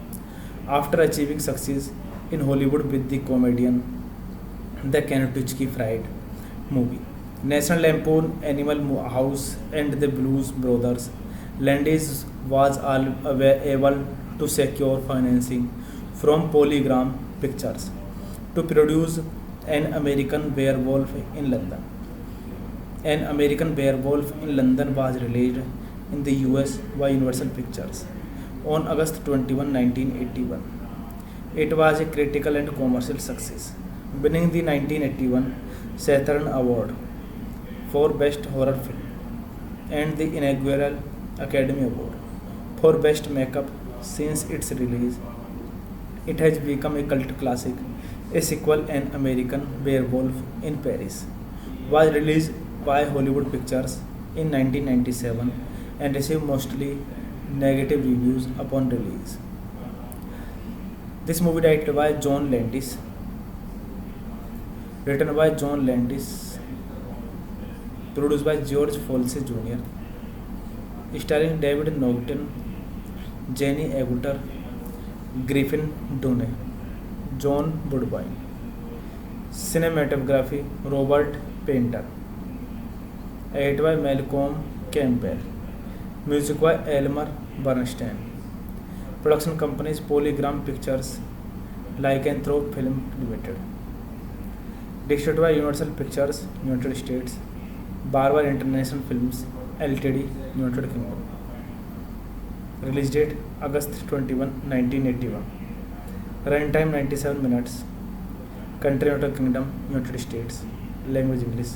After achieving success in Hollywood with the comedian The Kentucky Fried Movie, National Lampoon, Animal House, and the Blues Brothers, Landis was able to secure financing from Polygram Pictures to produce An American Werewolf in London. An American Werewolf in London was released in the US by Universal Pictures on August 21, 1981. It was a critical and commercial success, winning the 1981 Saturn Award for Best Horror Film and the inaugural Academy Award for Best Makeup. Since its release, it has become a cult classic. A sequel, An American Werewolf in Paris, was released by Hollywood Pictures in 1997 and received mostly negative reviews upon release. This movie directed by John Landis, written by John Landis, produced by George Folsey Jr., starring David Naughton, Jenny Agutter, Griffin Dunne, John Woodbine. Cinematography Robert Painter. Edited by Malcolm Campbell. Music by Elmer Bernstein. Production companies Polygram Pictures, Lycanthrope Film Limited. Distributed by Universal Pictures, United States. Barber International Films Ltd, United Kingdom. Release date August 21, 1981. Runtime 97 minutes. Country United Kingdom, United States. Language English.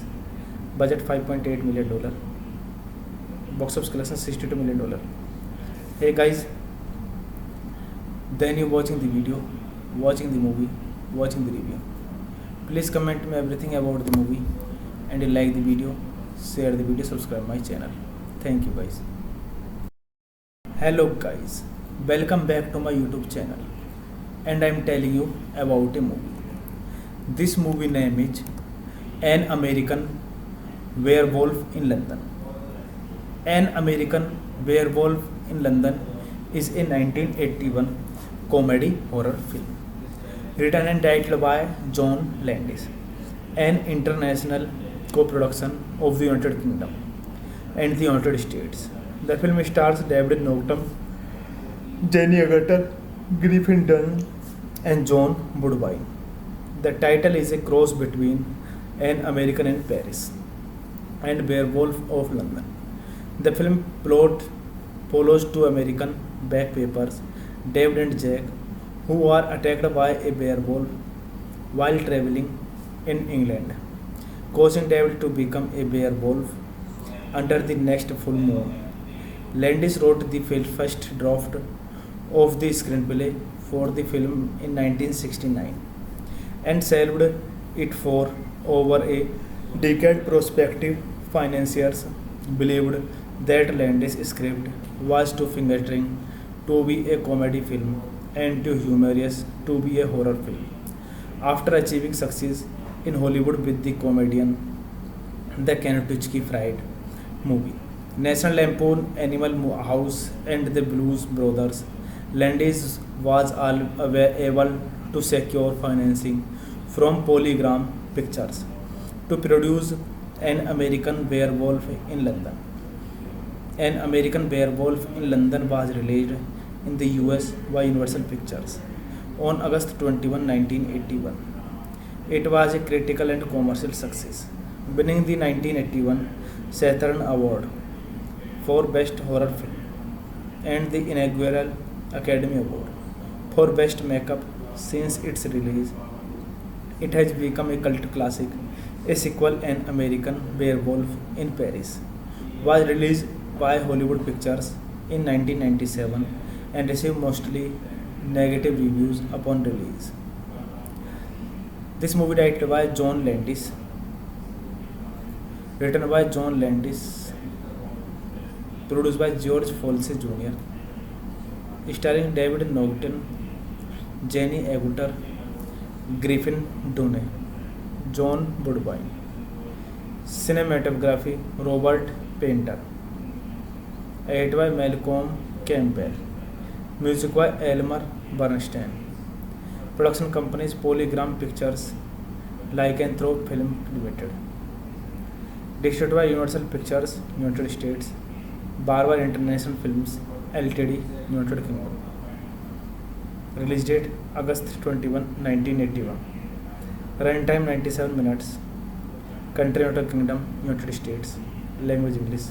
Budget $5.8 million. Box office collection $62 million. Hey guys, then you watching the video, watching the movie, watching the review. Please comment me everything about the movie, and you like the video, share the video, subscribe my channel. Thank you guys. Hello guys, welcome back to my YouTube channel, and I am telling you about a movie. This movie name is An American Werewolf in London. An American Werewolf in London is a 1981 comedy horror film written and directed by John Landis, an international co-production of the United Kingdom and the United States. The film stars David Norton, Jenny Agutter, Griffin Dunne, and John Woodbine. The title is a cross between An American in Paris and Werewolf of London. The film plot follows two American backpackers, David and Jack, who are attacked by a werewolf while traveling in England, causing David to become a werewolf under the next full moon. Landis wrote the first draft of the screenplay for the film in 1969 and shelved it for over a decade. Prospective financiers believed that Landis' script was too finger-training to be a comedy film and too humorous to be a horror film. After achieving success in Hollywood with the comedian The Kentucky Fried Movie, National Lampoon, Animal House, and the Blues Brothers, Landis was able to secure financing from Polygram Pictures to produce An American Werewolf in London. An American Werewolf in London was released in the US by Universal Pictures on August 21, 1981. It was a critical and commercial success, winning the 1981 Saturn Award for Best Horror Film and the inaugural Academy Award for Best Makeup. Since its release, it has become a cult classic. A sequel, An American Werewolf in Paris, was released by Hollywood Pictures in 1997 and received mostly negative reviews upon release. This movie directed by John Landis, written by John Landis, produced by George Folsey Jr., starring David Norton, Jenny Agutter, Griffin Dunne, John Woodbine. Cinematography Robert Painter. Edited by Malcolm Campbell. Music by Elmer Bernstein. Production companies Polygram Pictures, Lycanthrope Film Limited. Distributed by Universal Pictures, United States. Barber International Films Ltd, United Kingdom. Release date August 21, 1981. Runtime 97 minutes. Country United Kingdom, United States. Language English.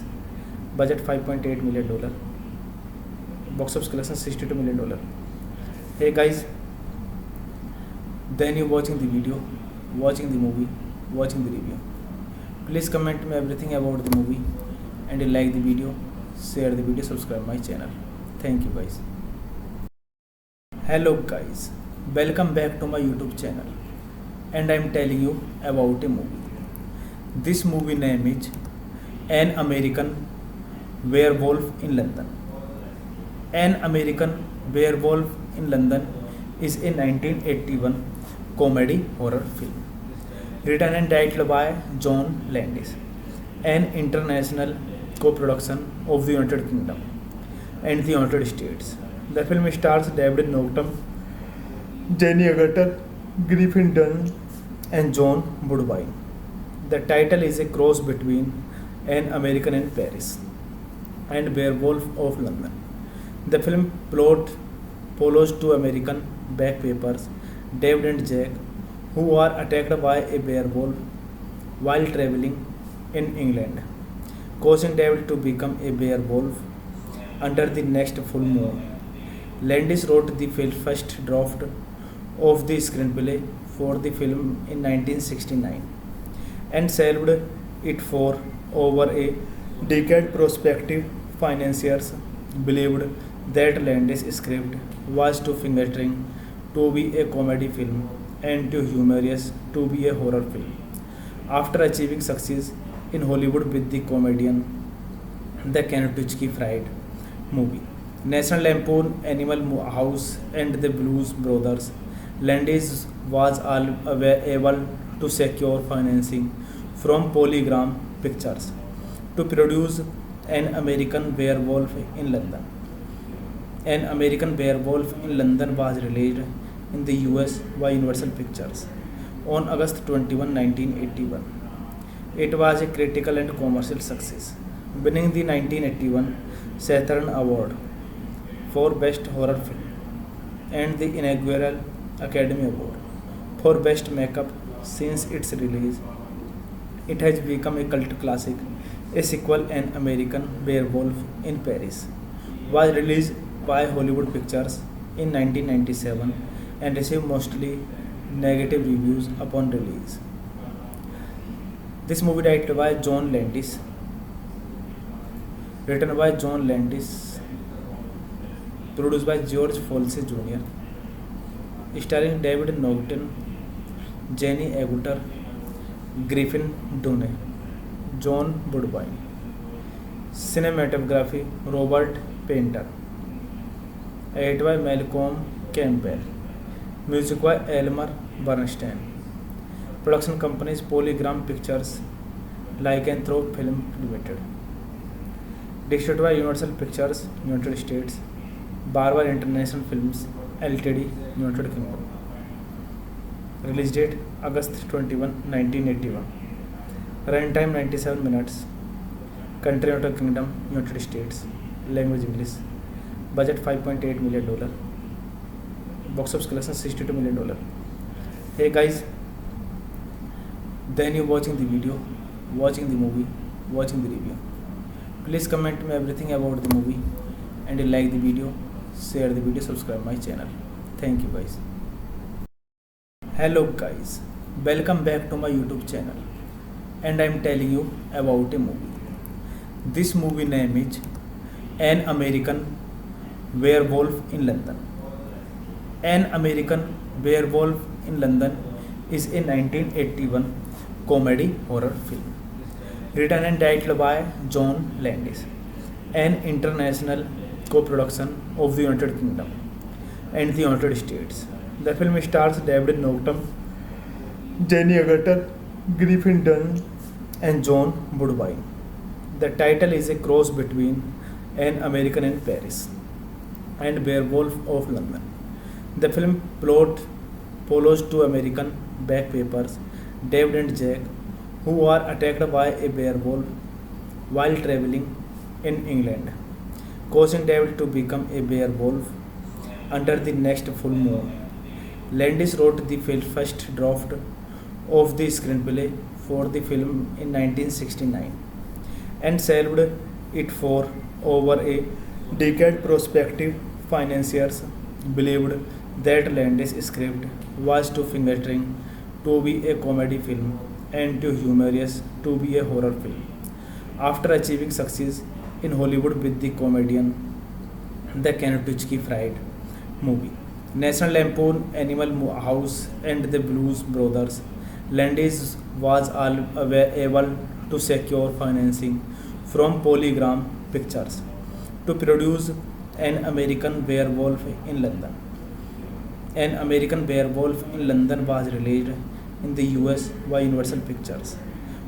Budget $5.8 million. Box office collection $62 million. Hey guys, then you watching the video, watching the movie, watching the review. Please comment me everything about the movie, and you like the video, share the video, subscribe my channel. Thank you guys. Hello guys, welcome back to my YouTube channel, and I am telling you about a movie. This movie name is An American Werewolf in London. An American Werewolf in London is a 1981 comedy horror film written and directed by John Landis, an international co-production of the United Kingdom and the United States. The film stars David Norton, Jenny Agutter, Griffin Dunne, and John Woodbine. The title is a cross between An American in Paris and Werewolf of London. The film plot follows two American backpackers, David and Jack, who are attacked by a werewolf while traveling in England, causing David to become a werewolf under the next full moon. Landis wrote the first draft of the screenplay for the film in 1969 and sold it for over a decade. Prospective financiers believed that Landis' script was too fingering to be a comedy film and too humorous to be a horror film. After achieving success in Hollywood with the comedian The Kentucky Fried Movie, National Lampoon Animal House, and the Blues Brothers, Landis was able to secure financing from Polygram Pictures to produce An American Werewolf in London. An American Werewolf in London was released in the US by Universal Pictures on August 21, 1981. It was a critical and commercial success, winning the 1981 Saturn Award for Best Horror Film and the inaugural Academy Award for Best Makeup. Since its release, it has become a cult classic. A sequel, An American Werewolf in Paris, was released by Hollywood Pictures in 1997 and received mostly negative reviews upon release. This movie directed by John Landis, written by John Landis, produced by George Folsey Jr., starring David Naughton, Jenny Agutter, Griffin Dunne, John Woodbine. Cinematography Robert Painter. Edited by Malcolm Campbell. Music by Elmer Bernstein. Production companies Polygram Pictures, Lycanthrope Film Limited. Distributed by Universal Pictures, United States. Barber International Films Ltd, United Kingdom. Release date August 21, 1981. Runtime 97 minutes. Country United Kingdom, United States. Language English. Budget $5.8 million. Box office collection $62 million. Hey guys, then you watching the video, watching the movie, watching the review. Please comment me everything about the movie, and you like the video, share the video, subscribe my channel. Thank you guys. Hello guys, welcome back to my YouTube channel, and I am telling you about a movie. This movie name is An American Werewolf in London. An American Werewolf in London is a 1981 comedy horror film written and directed by John Landis, an international co-production of the United Kingdom and the United States. The film stars David Naughton, Jenny Agutter, Griffin Dunne, and John Woodbine. The title is a cross between An American in Paris and Werewolf of London. The film plot follows two American backpackers, David and Jack, who are attacked by a werewolf while traveling in England, causing David to become a werewolf under the next full moon. Landis wrote the first draft of the screenplay for the film in 1969 and sold it for over a decade. Prospective financiers believed that Landis' script was too fingering to be a comedy film and too humorous to be a horror film. After achieving success in Hollywood with the comedian The Kentucky Fried Movie, National Lampoon Animal House, and the Blues Brothers, Landis was able to secure financing from Polygram Pictures to produce An American Werewolf in London. An American Werewolf in London was released in the US by Universal Pictures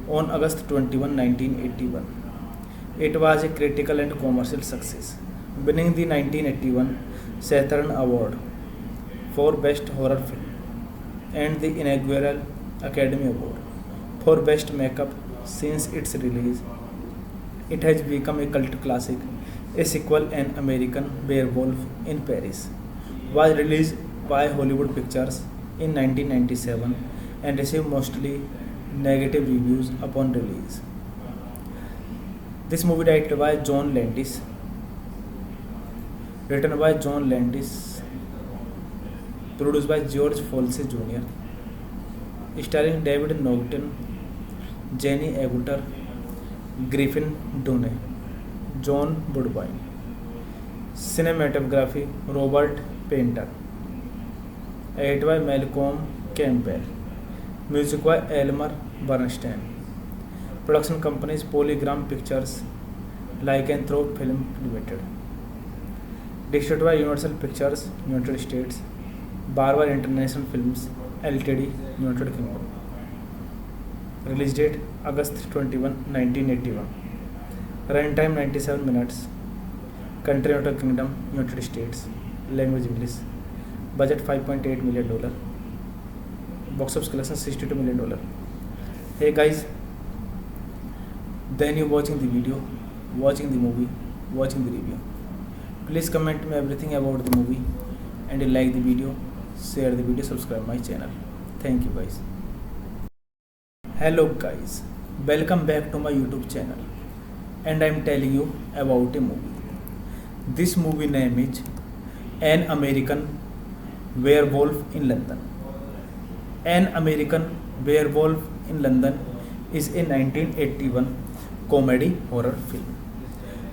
on August 21, 1981. It was a critical and commercial success, winning the 1981 Saturn Award for Best Horror Film and the inaugural Academy Award for Best Makeup. Since its release, it has become a cult classic. A sequel, An American Werewolf in Paris, was released by Hollywood Pictures in 1997 and received mostly negative reviews upon release. This movie directed by John Landis, written by John Landis, produced by George Folsey Jr., starring David Naughton, Jenny Agutter, Griffin Dunne, John Woodbine. Cinematography Robert Painter. Edited by Malcolm Campbell. Music by Elmer Bernstein. Production companies Polygram Pictures, Lycanthrope Film Limited. Distributed by Universal Pictures, United States. Barber International Films Ltd, United Kingdom. Release date August 21, 1981. Runtime 97 minutes. Country United Kingdom, United States. Language English. Budget $5.8 million. Box office collection $62 million. Hey guys, then you watching the video, watching the movie, watching the review. Please comment me everything about the movie, and you like the video, share the video, subscribe my channel. Thank you guys. Hello guys, welcome back to my YouTube channel, and I am telling you about a movie. This movie name is An American Werewolf in London. An American Werewolf in London is a 1981 comedy horror film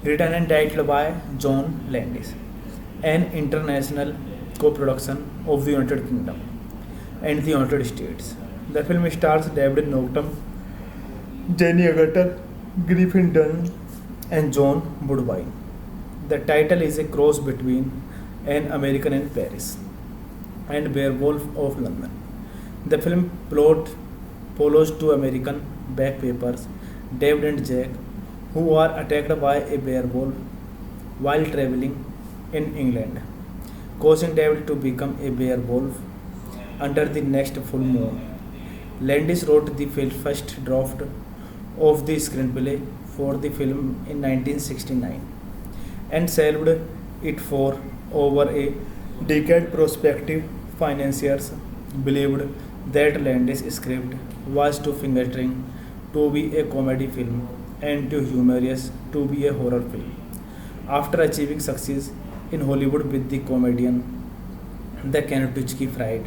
written and directed by John Landis, an international co-production of the United Kingdom and the United States. The film stars David Naughton, Jenny Agutter, Griffin Dunne, and John Woodbine. The title is a cross between An American in Paris and Werewolf of London. The film plot follows two American backpackers, David and Jack, who are attacked by a werewolf while traveling in England, causing David to become a werewolf under the next full moon. Landis wrote the first draft of the screenplay for the film in 1969 and shelved it for over a decade. Prospective financiers believed that Landis' script was too finger-string to be a comedy film and too humorous to be a horror film. After achieving success in Hollywood with the comedian The Kentucky Fried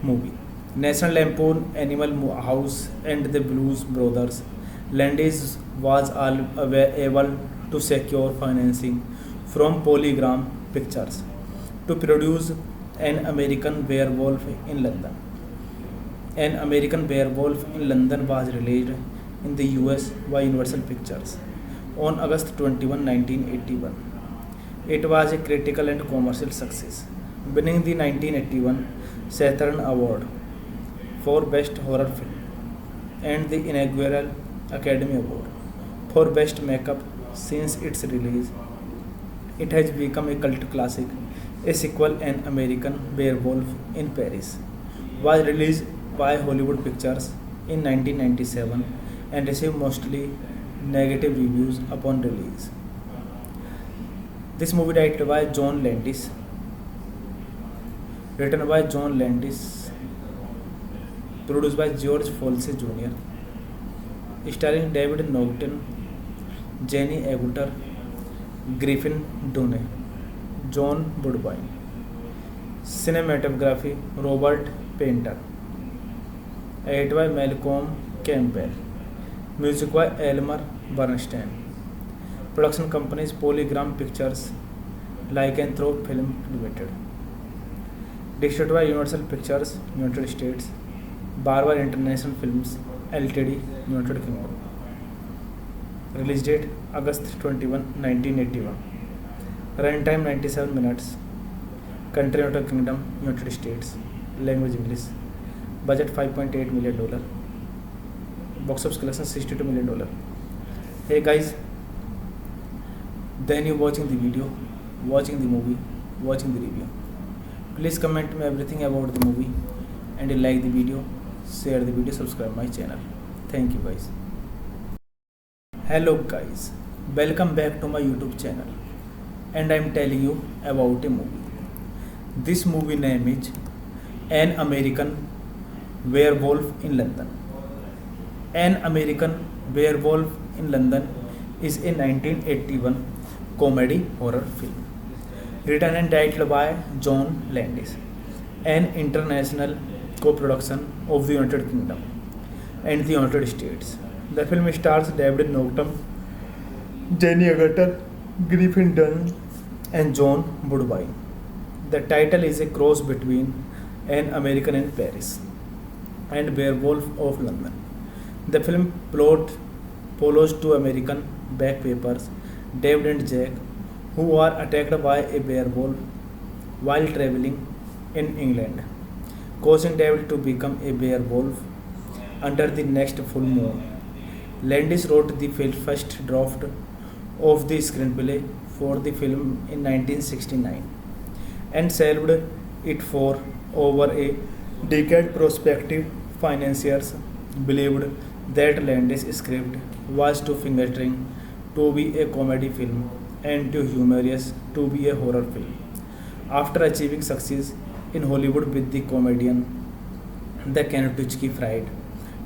Movie, National Lampoon, Animal House, and the Blues Brothers, Landis was able to secure financing from Polygram Pictures to produce An American Werewolf in London. An American Werewolf in London was released in the US by Universal Pictures on August 21, 1981. It was a critical and commercial success, winning the 1981 Saturn Award for Best Horror Film and the inaugural Academy Award for Best Makeup. Since its release, it has become a cult classic. A sequel, An American Werewolf in Paris, was released by Hollywood Pictures in 1997 and received mostly negative reviews upon release. This movie directed by John Landis, written by John Landis, produced by George Folsey Jr., starring David Naughton, Jenny Agutter, Griffin Dunne, John Woodbine. Cinematography Robert Painter. Edited by Malcolm Campbell. Music by Elmer Bernstein. Production companies Polygram Pictures, Lycanthrope Film Limited. Distributed by Universal Pictures, United States. Barber International Films Ltd, United Kingdom. Release date August 21, 1981. Runtime 97 minutes. Country United Kingdom, United States. Language English. Budget $5.8 million. Box office collection $62 million. Hey guys, then you watching the video, watching the movie, watching the review. Please comment me everything about the movie, and you like the video, share the video, subscribe my channel. Thank you guys. Hello guys, welcome back to my YouTube channel, and I am telling you about a movie. This movie name is An American Werewolf in London. An American Werewolf in London is a 1981 comedy horror film written and directed by John Landis, an international co-production of the United Kingdom and the United States. The film stars David Norton, Jenny Agutter, Griffin Dunn, and John Woodbine. The title is a cross between An American in Paris and Werewolf of London. The film plot follows two American backpackers, David and Jack, who are attacked by a werewolf while traveling in England, causing David to become a werewolf under the next full moon. Landis wrote the first draft of the screenplay for the film in 1969 and shelved it for over a decade. Prospective financiers believed that Landis' script was too fingering to be a comedy film and too humorous to be a horror film. After achieving success in Hollywood with the comedian The Kentucky Fried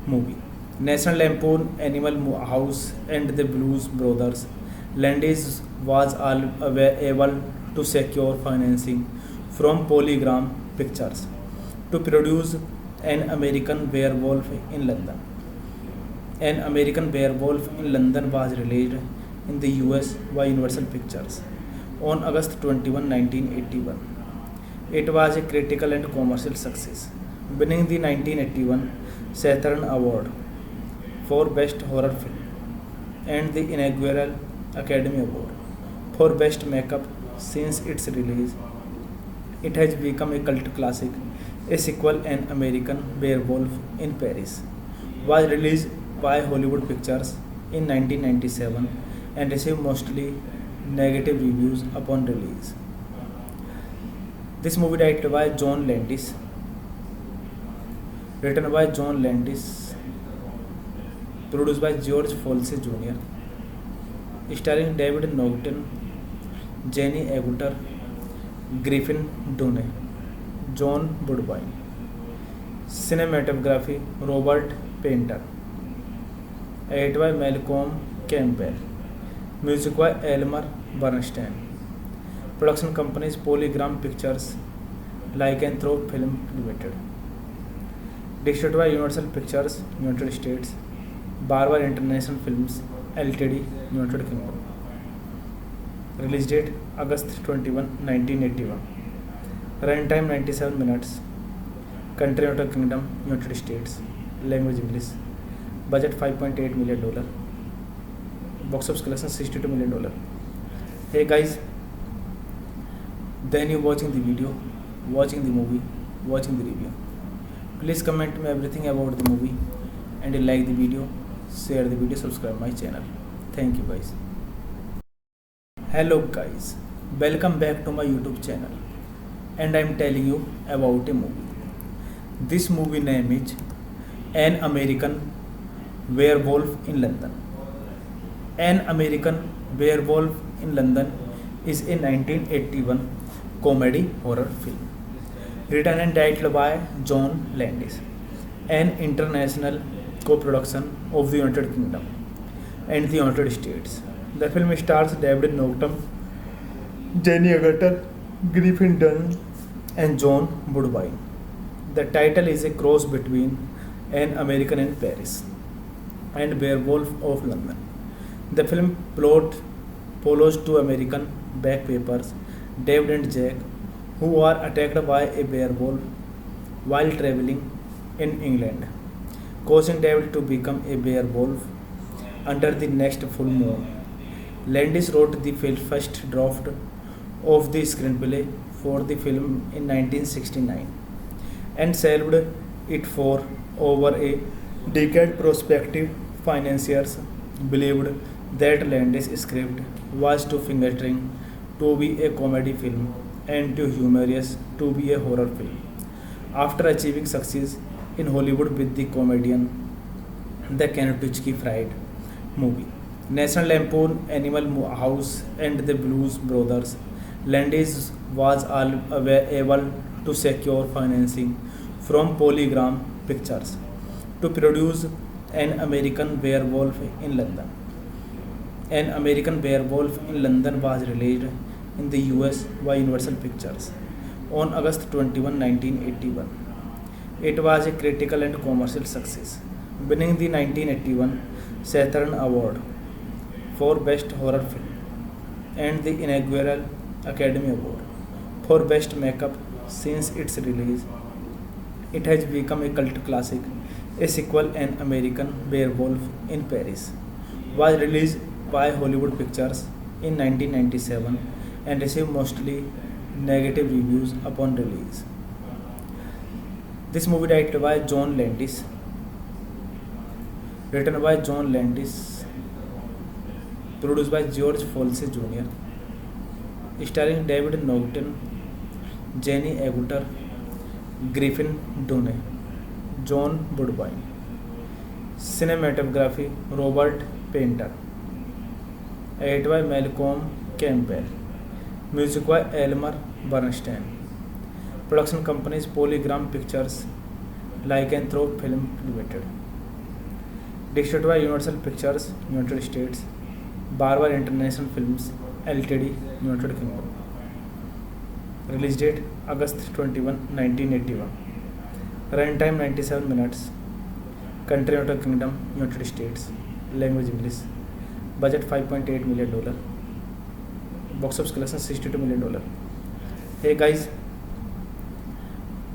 Movie, National Lampoon, Animal House, and the Blues Brothers, Landis was able to secure financing from Polygram Pictures to produce An American Werewolf in London. An American Werewolf in London was released in the US by Universal Pictures on August 21, 1981. It was a critical and commercial success, winning the 1981 Saturn Award for Best Horror Film and the inaugural Academy Award for Best Makeup. Since its release, it has become a cult classic. A sequel, An American Werewolf in Paris, was released by Hollywood Pictures in 1997 and received mostly negative reviews upon release. This movie directed by John Landis, written by John Landis, produced by George Folsey Jr., starring David Norton, Jenny Agutter, Griffin Dunne, John Woodbine. Cinematography Robert Painter. Edited by Malcolm Campbell. Music by Elmer Bernstein. Production companies Polygram Pictures, Lycanthrope Film Limited. Distributed by Universal Pictures, United States. Barber International Films Ltd, United Kingdom. Release date August 21, 1981. Runtime 97 minutes. Country United Kingdom, United States. Language English. Budget $5.8 million. Box office collection $62 million. Hey guys, then you watching the video, watching the movie, watching the review. Please comment me everything about the movie, and you like the video, share the video, subscribe my channel. Thank you guys. Hello guys, welcome back to my YouTube channel, and I am telling you about a movie. This movie name is An American Werewolf in London. An American Werewolf in London is a 1981 comedy horror film written and directed by John Landis, an international co-production of the United Kingdom and the United States. The film stars David Norton, Jenny Agutter, Griffin Dunne, and John Woodbine. The title is a cross between An American in Paris and Werewolf of London. The film plot follows two American backpackers, David and Jack, who are attacked by a werewolf while traveling in England, causing David to become a werewolf under the next full moon. Landis wrote the first draft of the screenplay for the film in 1969 and shelved it for over a decade. Prospective financiers believed that Landis' script was too fingering to be a comedy film and too humorous to be a horror film. After achieving success in Hollywood with the comedian The Kentucky Fried Movie, National Lampoon, Animal House, and the Blues Brothers, Landis was able to secure financing from Polygram Pictures to produce An American Werewolf in London. An American Werewolf in London was released in the US by Universal Pictures on August 21, 1981. It was a critical and commercial success, winning the 1981 Saturn Award for Best Horror Film and the inaugural Academy Award for Best Makeup. Since its release, it has become a cult classic. A sequel, An American Werewolf in Paris, was released by Hollywood Pictures in 1997 and received mostly negative reviews upon release. This movie directed by John Landis, written by John Landis, produced by George Folsey Jr., starring David Naughton, Jenny Agutter, Griffin Dunne, John Woodbine. Cinematography Robert Painter. Edited by Malcolm Campbell. Music by Elmer Bernstein. Production companies Polygram Pictures, Lycanthrope Film Limited. Distributed by Universal Pictures, United States. Barber International Films Ltd, United Kingdom. Release date August 21, 1981. Runtime 97 minutes. Country United Kingdom, United States. Language English. Budget $5.8 million. Box office collection $62 million. Hey guys,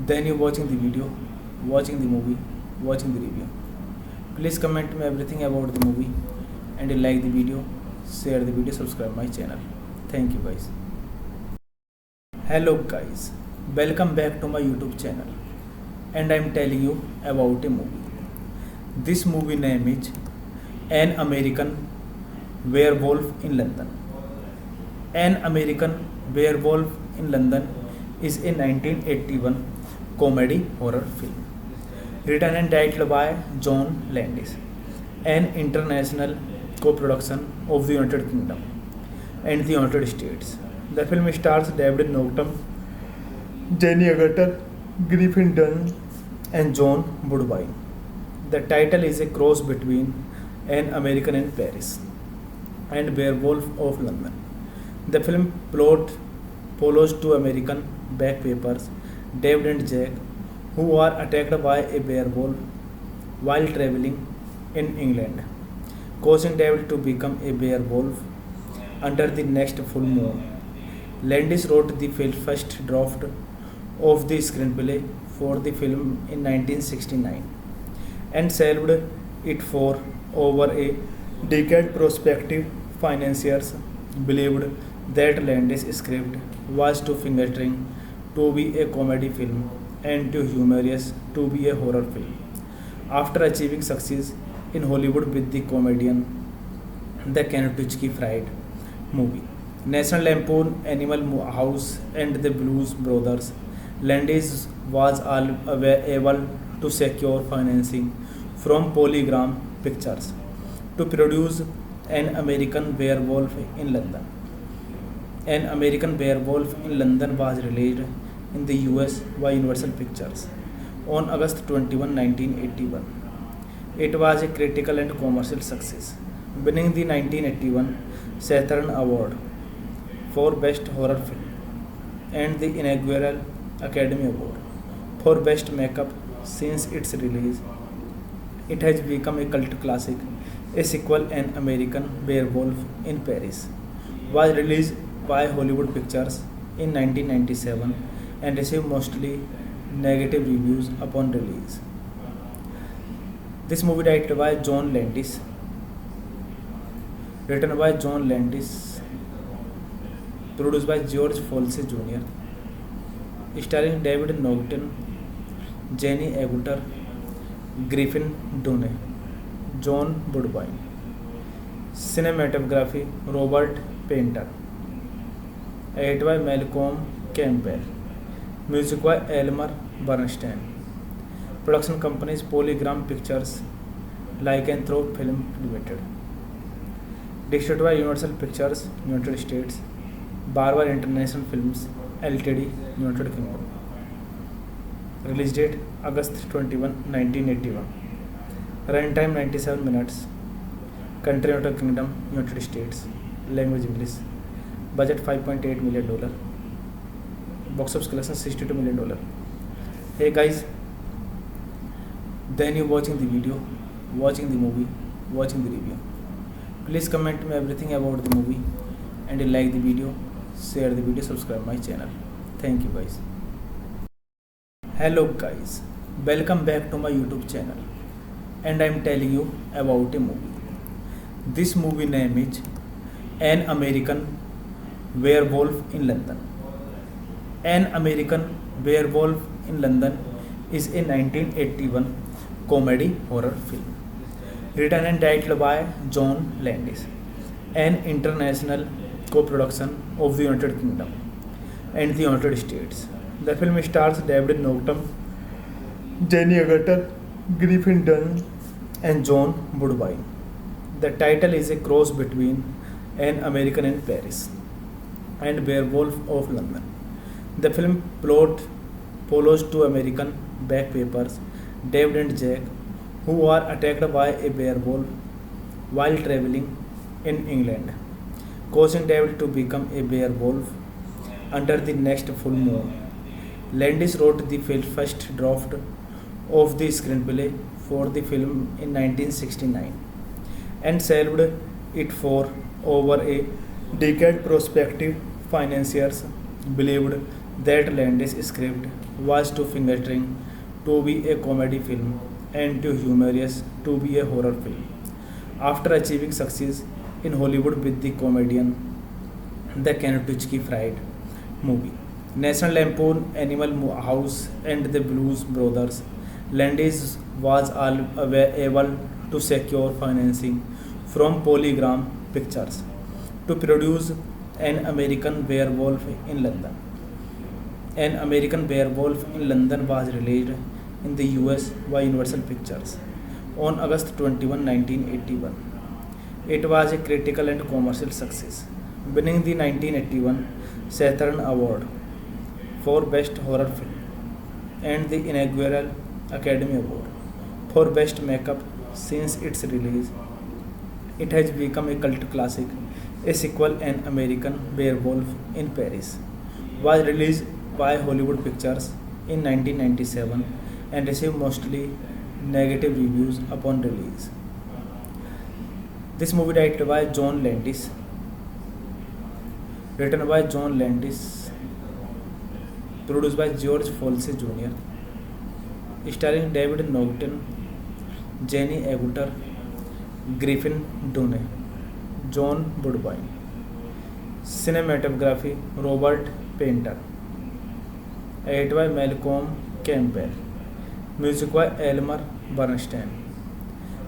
then you watching the video, watching the movie, watching the review. Please comment me everything about the movie, and you like the video, share the video, subscribe my channel. Thank you guys. Hello guys, welcome back to my YouTube channel, and I am telling you about a movie. This movie name is An American Werewolf in London. An American Werewolf in London is a 1981 comedy horror film, written and directed by John Landis, an international co-production of the United Kingdom and the United States. The film stars David Naughton, Jenny Agutter, Griffin Dunne, and John Woodbine. The title is a cross between An American in Paris and Werewolf of London. The film plot follows two American backpackers, David and Jack, who are attacked by a werewolf while traveling in England, causing David to become a werewolf under the next full moon. Landis wrote the first draft of the screenplay for the film in 1969 and shelved it for over a decade. Prospective financiers believed that Landis' script was too finger-string to be a comedy film and too humorous to be a horror film. After achieving success in Hollywood with the comedian The Kentucky Fried Movie, National Lampoon, Animal House, and the Blues Brothers, Landis was able to secure financing from Polygram Pictures to produce An American Werewolf in London. An American Werewolf in London was released in the US by Universal Pictures on August 21, 1981. It was a critical and commercial success, winning the 1981 Saturn Award for Best Horror Film and the inaugural Academy Award for Best Makeup. Since its release, it has become a cult classic. A sequel, An American Werewolf in Paris, was released by Hollywood Pictures in 1997 and received mostly negative reviews upon release. This movie directed by John Landis, written by John Landis, produced by George Folsey Jr., starring David Naughton, Jenny Agutter, Griffin Dunne, John Woodbine. Cinematography Robert Painter. Edited by Malcolm Campbell. Music by Elmer Bernstein. Production companies Polygram Pictures, Lycanthrope Film Limited. Distributed by Universal Pictures, United States. Barber International Films Ltd, United Kingdom. Release date August 21, 1981. Runtime 97 minutes. Country United Kingdom, United States. Language English. Budget $5.8 million. Box office collection $62 million. Hey guys, then you watching the video, watching the movie, watching the review. Please comment me everything about the movie, and you like the video, share the video, subscribe my channel. Thank you guys. Hello guys, welcome back to my YouTube channel, and I am telling you about a movie. This movie name is An American Werewolf in London. An American Werewolf in London is a 1981 comedy horror film written and directed by John Landis, an international co-production of the United Kingdom and the United States. The film stars David Norton, Jenny Agutter, Griffin Dunne, and John Woodbine. The title is a cross between An American in Paris and Werewolf of London. The film plot follows two American backpackers, David and Jack, who are attacked by a werewolf while traveling in England, causing David to become a werewolf under the next full moon. Landis wrote the first draft of the screenplay for the film in 1969 and shelved it for over a decade. Prospective financiers believed that Landis' script was too fingering to be a comedy film and too humorous to be a horror film. After achieving success in Hollywood with the comedian The Kentucky Fried Movie, National Lampoon, Animal House, and the Blues Brothers, Landis was able to secure financing from Polygram Pictures to produce An American Werewolf in London. An American Werewolf in London was released in the US by Universal Pictures on August 21, 1981. It was a critical and commercial success, winning the 1981 Saturn Award for Best Horror Film and the inaugural Academy Award for Best Makeup. Since its release, it has become a cult classic. A sequel, An American Werewolf in Paris, was released by Hollywood Pictures in 1997 and received mostly negative reviews upon release. This movie directed by John Landis, written by John Landis, produced by George Folsey Jr., starring David Norton, Jenny Agutter, Griffin Dunne, John Woodbine. Cinematography Robert Painter. Edited by Malcolm Campbell. Music by Elmer Bernstein.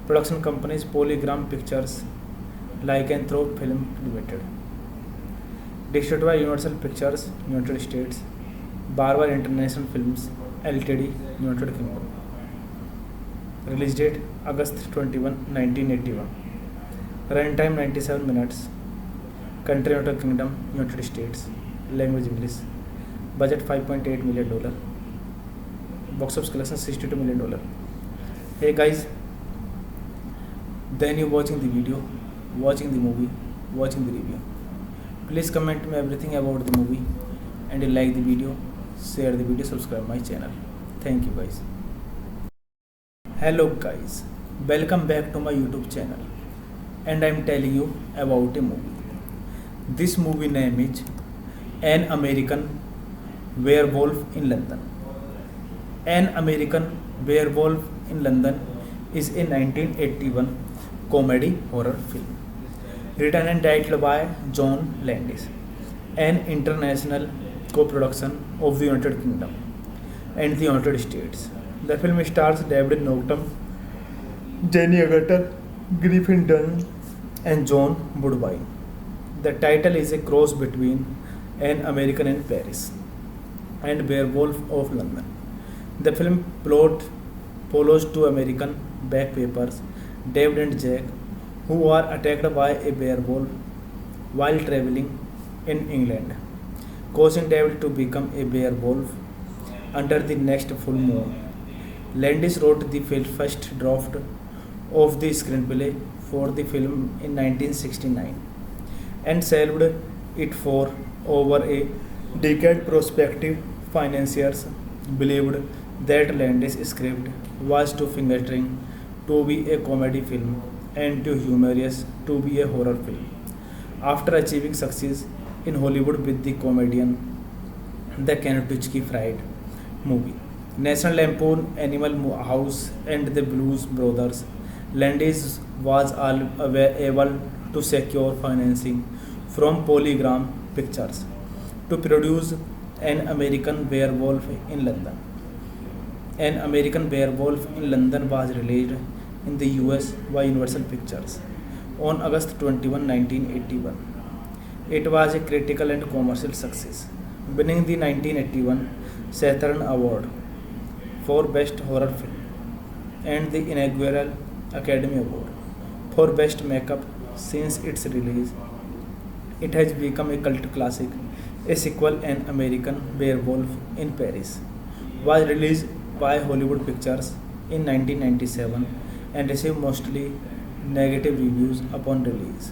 Production companies Polygram Pictures, Lycanthrope Film Limited. Distributed by Universal Pictures, United States. Barber International Films Ltd, United Kingdom. Release date August 21, 1981. Runtime 97 minutes. Country United Kingdom, United States. Language English. Budget $5.8 million. Box office collection $62 million. Hey guys, then you watching the video, watching the movie, watching the review. Please comment me everything about the movie, and you like the video, share the video, subscribe my channel. Thank you guys. Hello guys, welcome back to my YouTube channel, and I am telling you about a movie. This movie name is An American Werewolf in London. An American Werewolf in London is a 1981 comedy horror film written and directed by John Landis, an international co-production of the United Kingdom and the United States. The film stars David Norton, Jenny Agutter, Griffin Dunne, and John Woodbine. The title is a cross between An American in Paris and Werewolf of London. The film plot follows two American backpackers, David and Jack, who are attacked by a werewolf while traveling in England, causing David to become a werewolf under the next full moon. Landis wrote the first draft of the screenplay for the film in 1969 and shelved it for over a Decade prospective financiers believed that Landis' script was too fingering to be a comedy film and too humorous to be a horror film. After achieving success in Hollywood with the comedian The Kentucky Fried Movie, National Lampoon Animal House, and the Blues Brothers, Landis was able to secure financing from Polygram Pictures to produce An American Werewolf in London. An American Werewolf in London was released in the US by Universal Pictures on August 21, 1981. It was a critical and commercial success, winning the 1981 Saturn Award for Best Horror Film and the inaugural Academy Award for Best Makeup since its release. It has become a cult classic. A sequel, An American Werewolf in Paris, was released by Hollywood Pictures in 1997 and received mostly negative reviews upon release.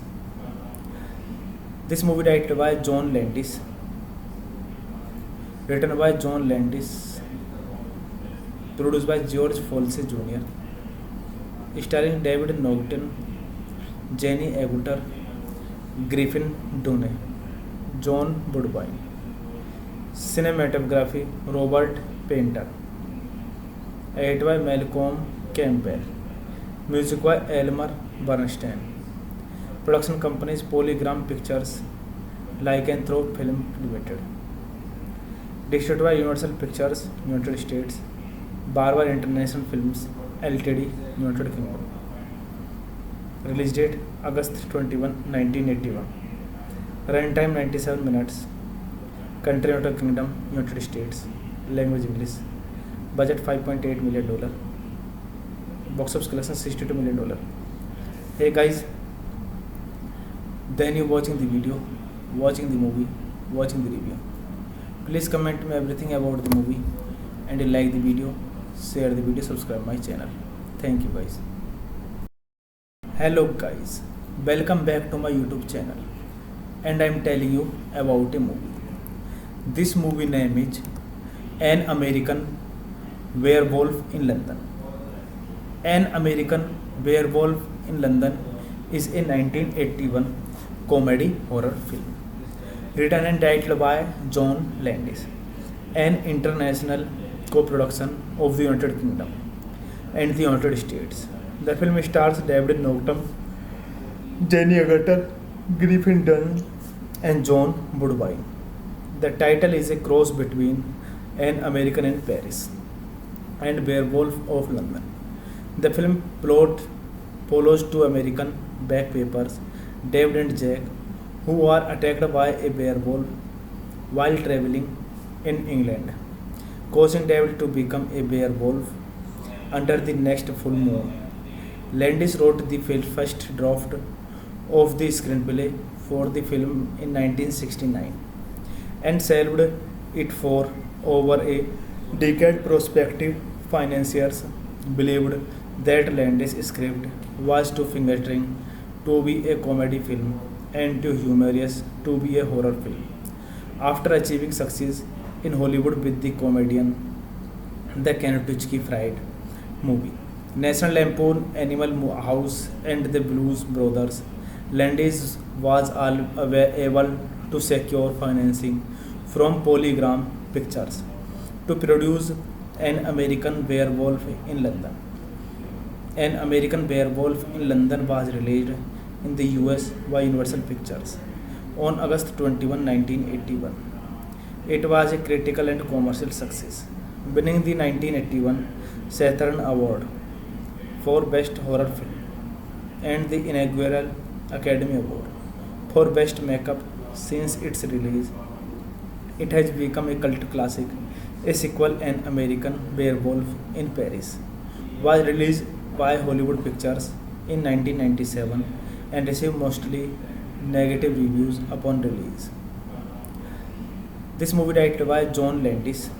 This movie directed by John Landis, written by John Landis, produced by George Folsey Jr., starring David Naughton, Jenny Agutter, Griffin Dunne, John Woodbine. Cinematography Robert Painter. Edited by Malcolm Campbell. Music by Elmer Bernstein. Production companies Polygram Pictures, Lycanthrope Film Limited. Distributed by Universal Pictures, United States. Barber International Films Ltd, United Kingdom. Release date August 21, 1981. Runtime 97 minutes. Country United Kingdom, United States. Language English. Budget $5.8 million. Box office collection $62 million. Hey guys, then you watching the video, watching the movie, watching the review. Please comment me everything about the movie, and you like the video, share the video, subscribe my channel. Thank you guys. Hello guys, welcome back to my YouTube channel, and I am telling you about a movie. This movie name is An American Werewolf in London. An American Werewolf in London is a 1981 comedy horror film written and directed by John Landis, an international co-production of the United Kingdom and the United States. The film stars David Naughton, Jenny Agutter, Griffin Dunne, and John Woodbine. The title is a cross between An American in Paris and Werewolf of London. The film plot follows two American backpackers, David and Jack, who are attacked by a werewolf while traveling in England, causing David to become a werewolf under the next full moon. Landis wrote the first draft of the screenplay for the film in 1969 and shelved it for over a decade. Prospective financiers believed that Landis' script was too fingering to be a comedy film and too humorous to be a horror film. After achieving success in Hollywood with the comedian The Kentucky Fried Movie, National Lampoon Animal House, and the Blues Brothers, Landis was able to secure financing from Polygram Pictures to produce An American Werewolf in London. An American Werewolf in London was released in the US by Universal Pictures on August 21, 1981. It was a critical and commercial success, winning the 1981 Saturn Award for Best Horror Film and the inaugural Academy Award for Best Makeup since its release. It has become a cult classic. A sequel, An American Werewolf in Paris, was released by Hollywood Pictures in 1997 and received mostly negative reviews upon release. This movie directed by John Landis,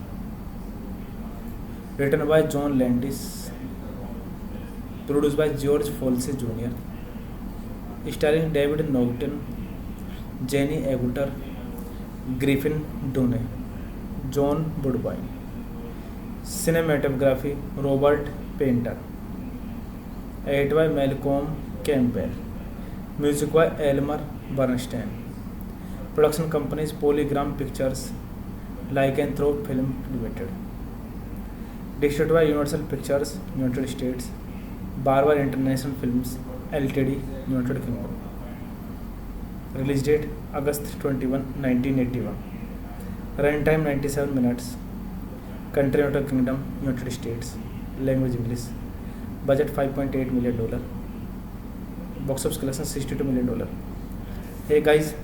written by John Landis, produced by George Folsey Jr., starring David Naughton, Jenny Agutter, Griffin Dunne, John Woodbine. Cinematography Robert Painter. Edit by Malcolm Campbell. Music by Elmer Bernstein. Production companies Polygram Pictures, Lycanthrope Film Limited. Distributed by Universal Pictures, United States. Barber International Films Ltd, United Kingdom. Release date August 21, 1981. Runtime 97 minutes. Country United Kingdom, United States. Language English. Budget $5.8 million. Box office collection $62 million. Hey guys,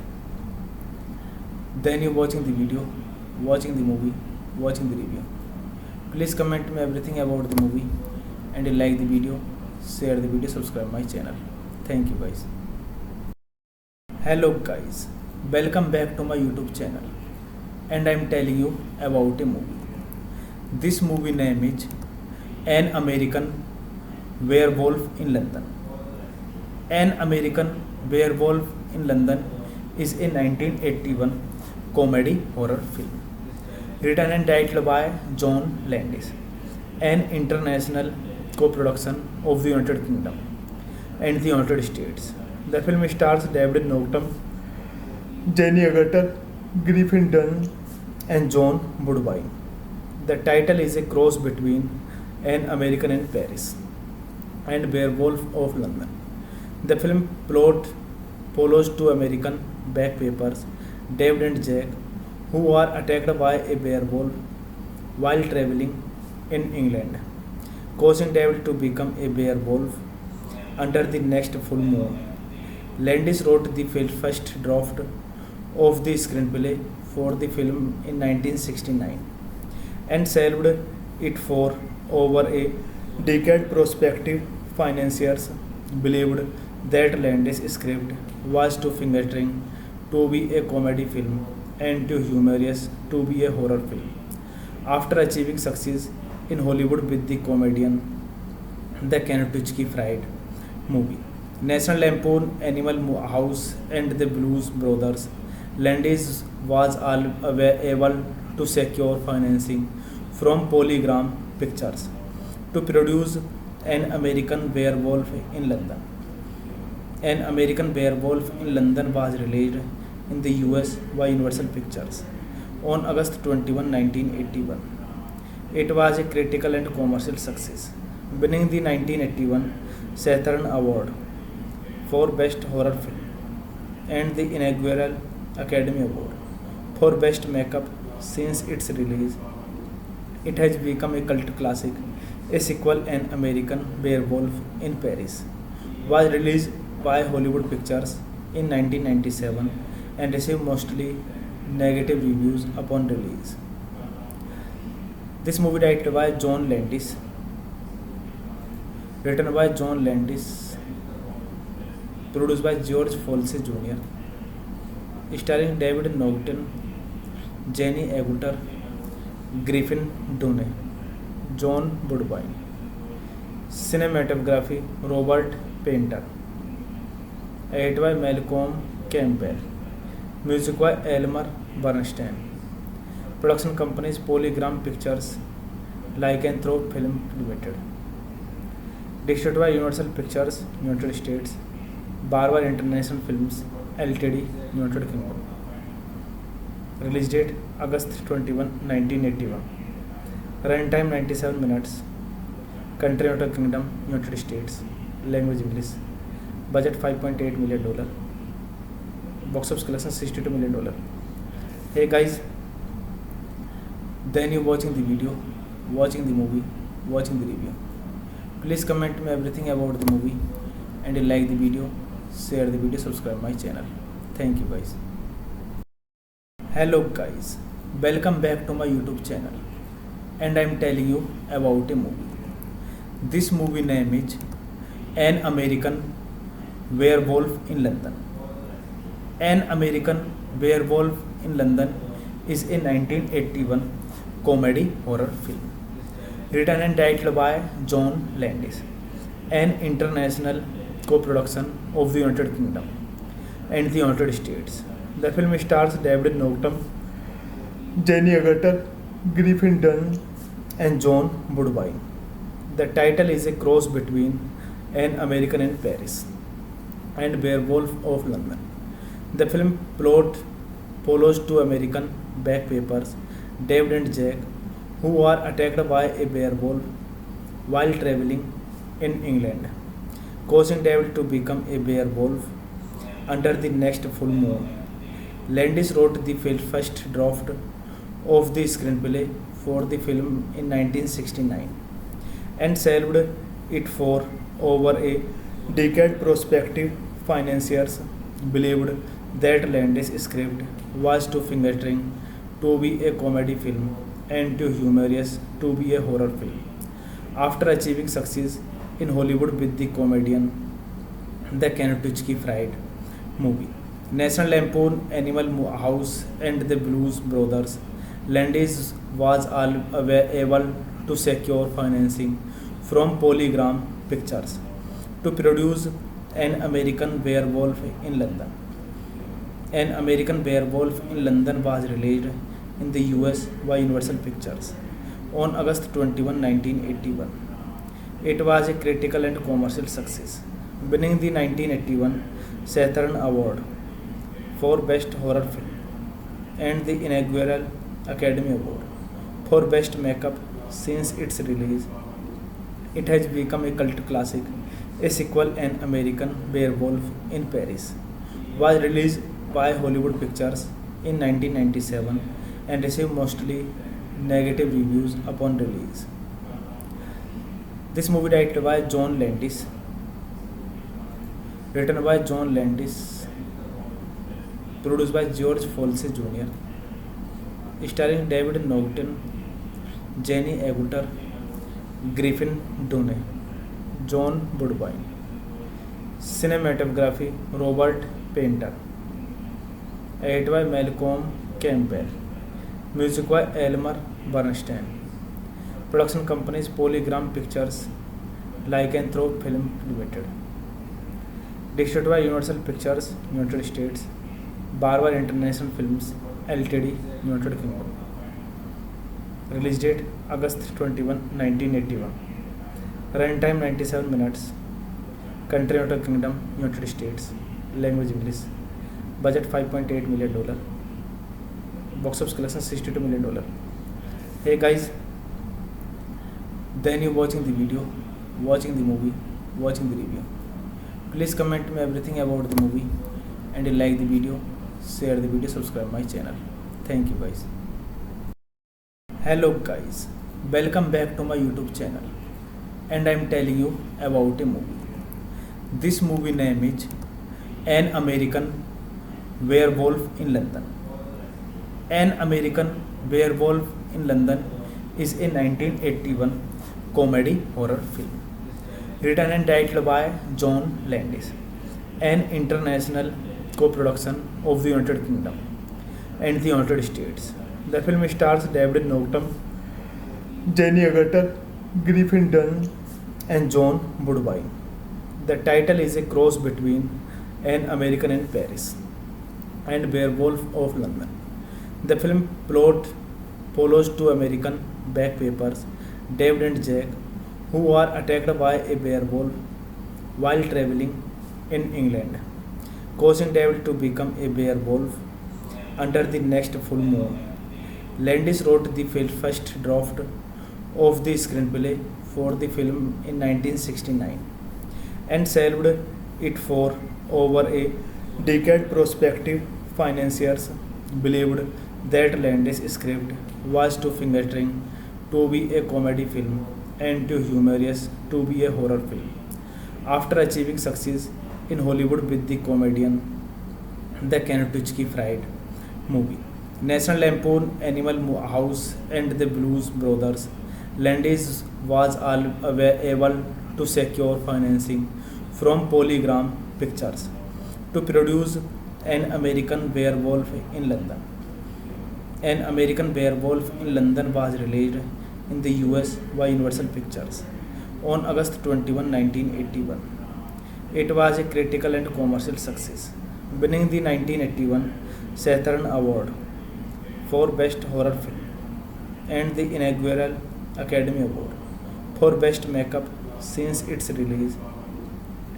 then you watching the video, watching the movie, watching the review. Please comment me everything about the movie, and you like the video, share the video, subscribe my channel. Thank you guys. Hello guys, welcome back to my YouTube channel, and I am telling you about a movie. This movie name is An American Werewolf in London. An American Werewolf in London is a 1981 comedy horror film written and directed by John Landis, an international co-production of the United Kingdom and the United States. The film stars David Norton, Jenny Agutter, Griffin Dunne, and John Woodbine. The title is a cross between An American in Paris and Werewolf of London. The film plot follows two American backpackers, David and Jack, who are attacked by a werewolf while traveling in England, causing David to become a werewolf under the next full moon. Landis wrote the first draft of the screenplay for the film in 1969 and shelved it for over a decade. Prospective financiers believed that Landis' script was too finger-string to be a comedy film and too humorous to be a horror film. After achieving success in Hollywood with the comedian The Kentucky Fried Movie, National Lampoon, Animal House, and the Blues Brothers, Landis was able to secure financing from Polygram Pictures to produce An American Werewolf in London. An American Werewolf in London was released in the US by Universal Pictures on August 21, 1981. It was a critical and commercial success, winning the 1981 Saturn Award for Best Horror Film and the inaugural Academy Award for Best Makeup. Since its release, it has become a cult classic. A sequel, An American Werewolf in Paris, was released by Hollywood Pictures in 1997 and received mostly negative reviews upon release. This movie directed by John Landis, written by John Landis, produced by George Folsey Jr., starring David Norton, Jenny Agutter, Griffin Dunne, John Woodbine. Cinematography Robert Painter. Edit by Malcolm Campbell. Music by Elmer Bernstein. Production companies Polygram Pictures, Lycanthrope Film Limited. Distributed by Universal Pictures, United States. Barber International Films Ltd, United Kingdom. Release date August 21, 1981. Runtime 97 minutes. Country United Kingdom, United States. Language English. Budget $5.8 million. Box office collection $62 million. Hey guys, then you watching the video, watching the movie, watching the review. Please comment me everything about the movie, and you like the video, share the video, subscribe my channel. Thank you guys. Hello guys, welcome back to my YouTube channel, and I am telling you about a movie. This movie name is An American Werewolf in London. An American Werewolf in London is a 1981 comedy horror film written and directed by John Landis, an international co-production of the United Kingdom and the United States. The film stars David Norton, Jenny Agutter, Griffin Dunne, and John Woodbine. The title is a cross between An American in Paris and Werewolf of London. The film plot follows two American backpackers, David and Jack, who are attacked by a werewolf while traveling in England, causing David to become a werewolf under the next full moon. Landis wrote the first draft of the screenplay for the film in 1969 and shelved it for over a decade. Prospective financiers believed that Landis' script was too fingering to be a comedy film and too humorous to be a horror film. After achieving success in Hollywood with the comedian The Kentucky Fried Movie, National Lampoon, Animal House, and the Blues Brothers, Landis was able to secure financing from Polygram Pictures to produce An American Werewolf in London. An American Werewolf in London was released in the US by Universal Pictures on August 21, 1981. It was a critical and commercial success, winning the 1981 Saturn Award for Best Horror Film and the inaugural Academy Award for Best Makeup. Since its release, it has become a cult classic. A sequel, An American Werewolf in Paris, was released by Hollywood Pictures in 1997 and received mostly negative reviews upon release. This movie directed by John Landis, written by John Landis, produced by George Folsey Jr., starring David Norton, Jenny Agutter, Griffin Dunne, John Woodbine. Cinematography Robert Painter. Edited by Malcolm Campbell. Music by Elmer Bernstein. Production companies Polygram Pictures, Lycanthrope Film Limited. Distributed by Universal Pictures, United States. Barber International Films Ltd, United Kingdom. Release date August 21, 1981. Runtime 97 minutes. Country United Kingdom, United States. Language English. Budget $5.8 million. Box office collection $62 million. Hey guys, then you watching the video, watching the movie, watching the review. Please comment me everything about the movie, and you like the video, share the video, subscribe my channel. Thank you guys. Hello guys, welcome back to my YouTube channel, and I am telling you about a movie. This movie name is An American Werewolf in London. An American Werewolf in London is a 1981 comedy horror film written and directed by John Landis, an international co-production of the United Kingdom and the United States. The film stars David Norton, Jenny Agutter, Griffin Dunne, and John Woodbine. The title is a cross between An American in Paris and Werewolf of London. The film plot follows two American backpackers, David and Jack, who are attacked by a werewolf while traveling in England, causing David to become a werewolf under the next full moon. Landis wrote the first draft of the screenplay for the film in 1969 and shelved it for over a decade. Prospective financiers believed that Landis' script was too fingering to be a comedy film and too humorous to be a horror film. After achieving success in Hollywood with the comedian The Kentucky Fried Movie, National Lampoon, Animal House, and the Blues Brothers, Landis was able to secure financing from Polygram Pictures to produce An American Werewolf in London. An American Werewolf in London was released in the US by Universal Pictures on August 21, 1981. It was a critical and commercial success, winning the 1981 Saturn Award for Best Horror Film and the inaugural Academy Award for Best Makeup. Since its release,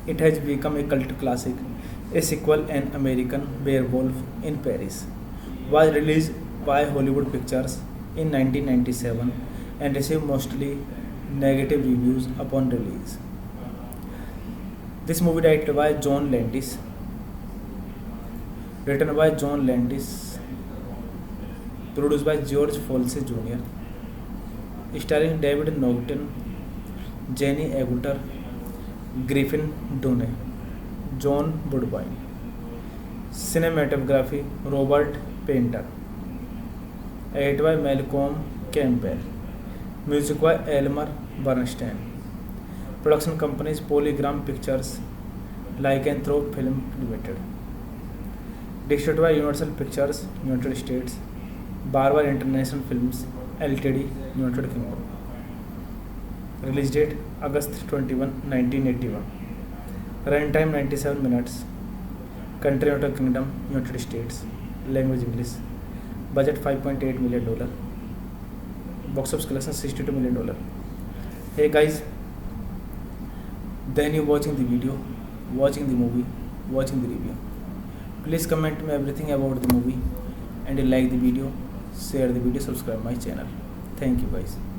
it has become a cult classic. A sequel, An American Werewolf in Paris, was released by Hollywood Pictures in 1997 and received mostly negative reviews upon release. This movie directed by John Landis, written by John Landis, produced by George Folsey Jr., starring David Naughton, Jenny Agutter, Griffin Dunne, John Woodbine. Cinematography Robert Painter. Edited by Malcolm Campbell. Music by Elmer Bernstein. Production companies Polygram Pictures, Lycanthrope Film Limited. Distributed by Universal Pictures, United States. Barber International Films Ltd, United Kingdom. Release date August 21, 1981. Runtime 97 minutes. Country United Kingdom, United States. Language English. Budget $5.8 million. Box office collection $62 million. Hey guys, then you watching the video, watching the movie, watching the review. Please comment me everything about the movie, and you like the video, share the video, subscribe my channel. Thank you guys.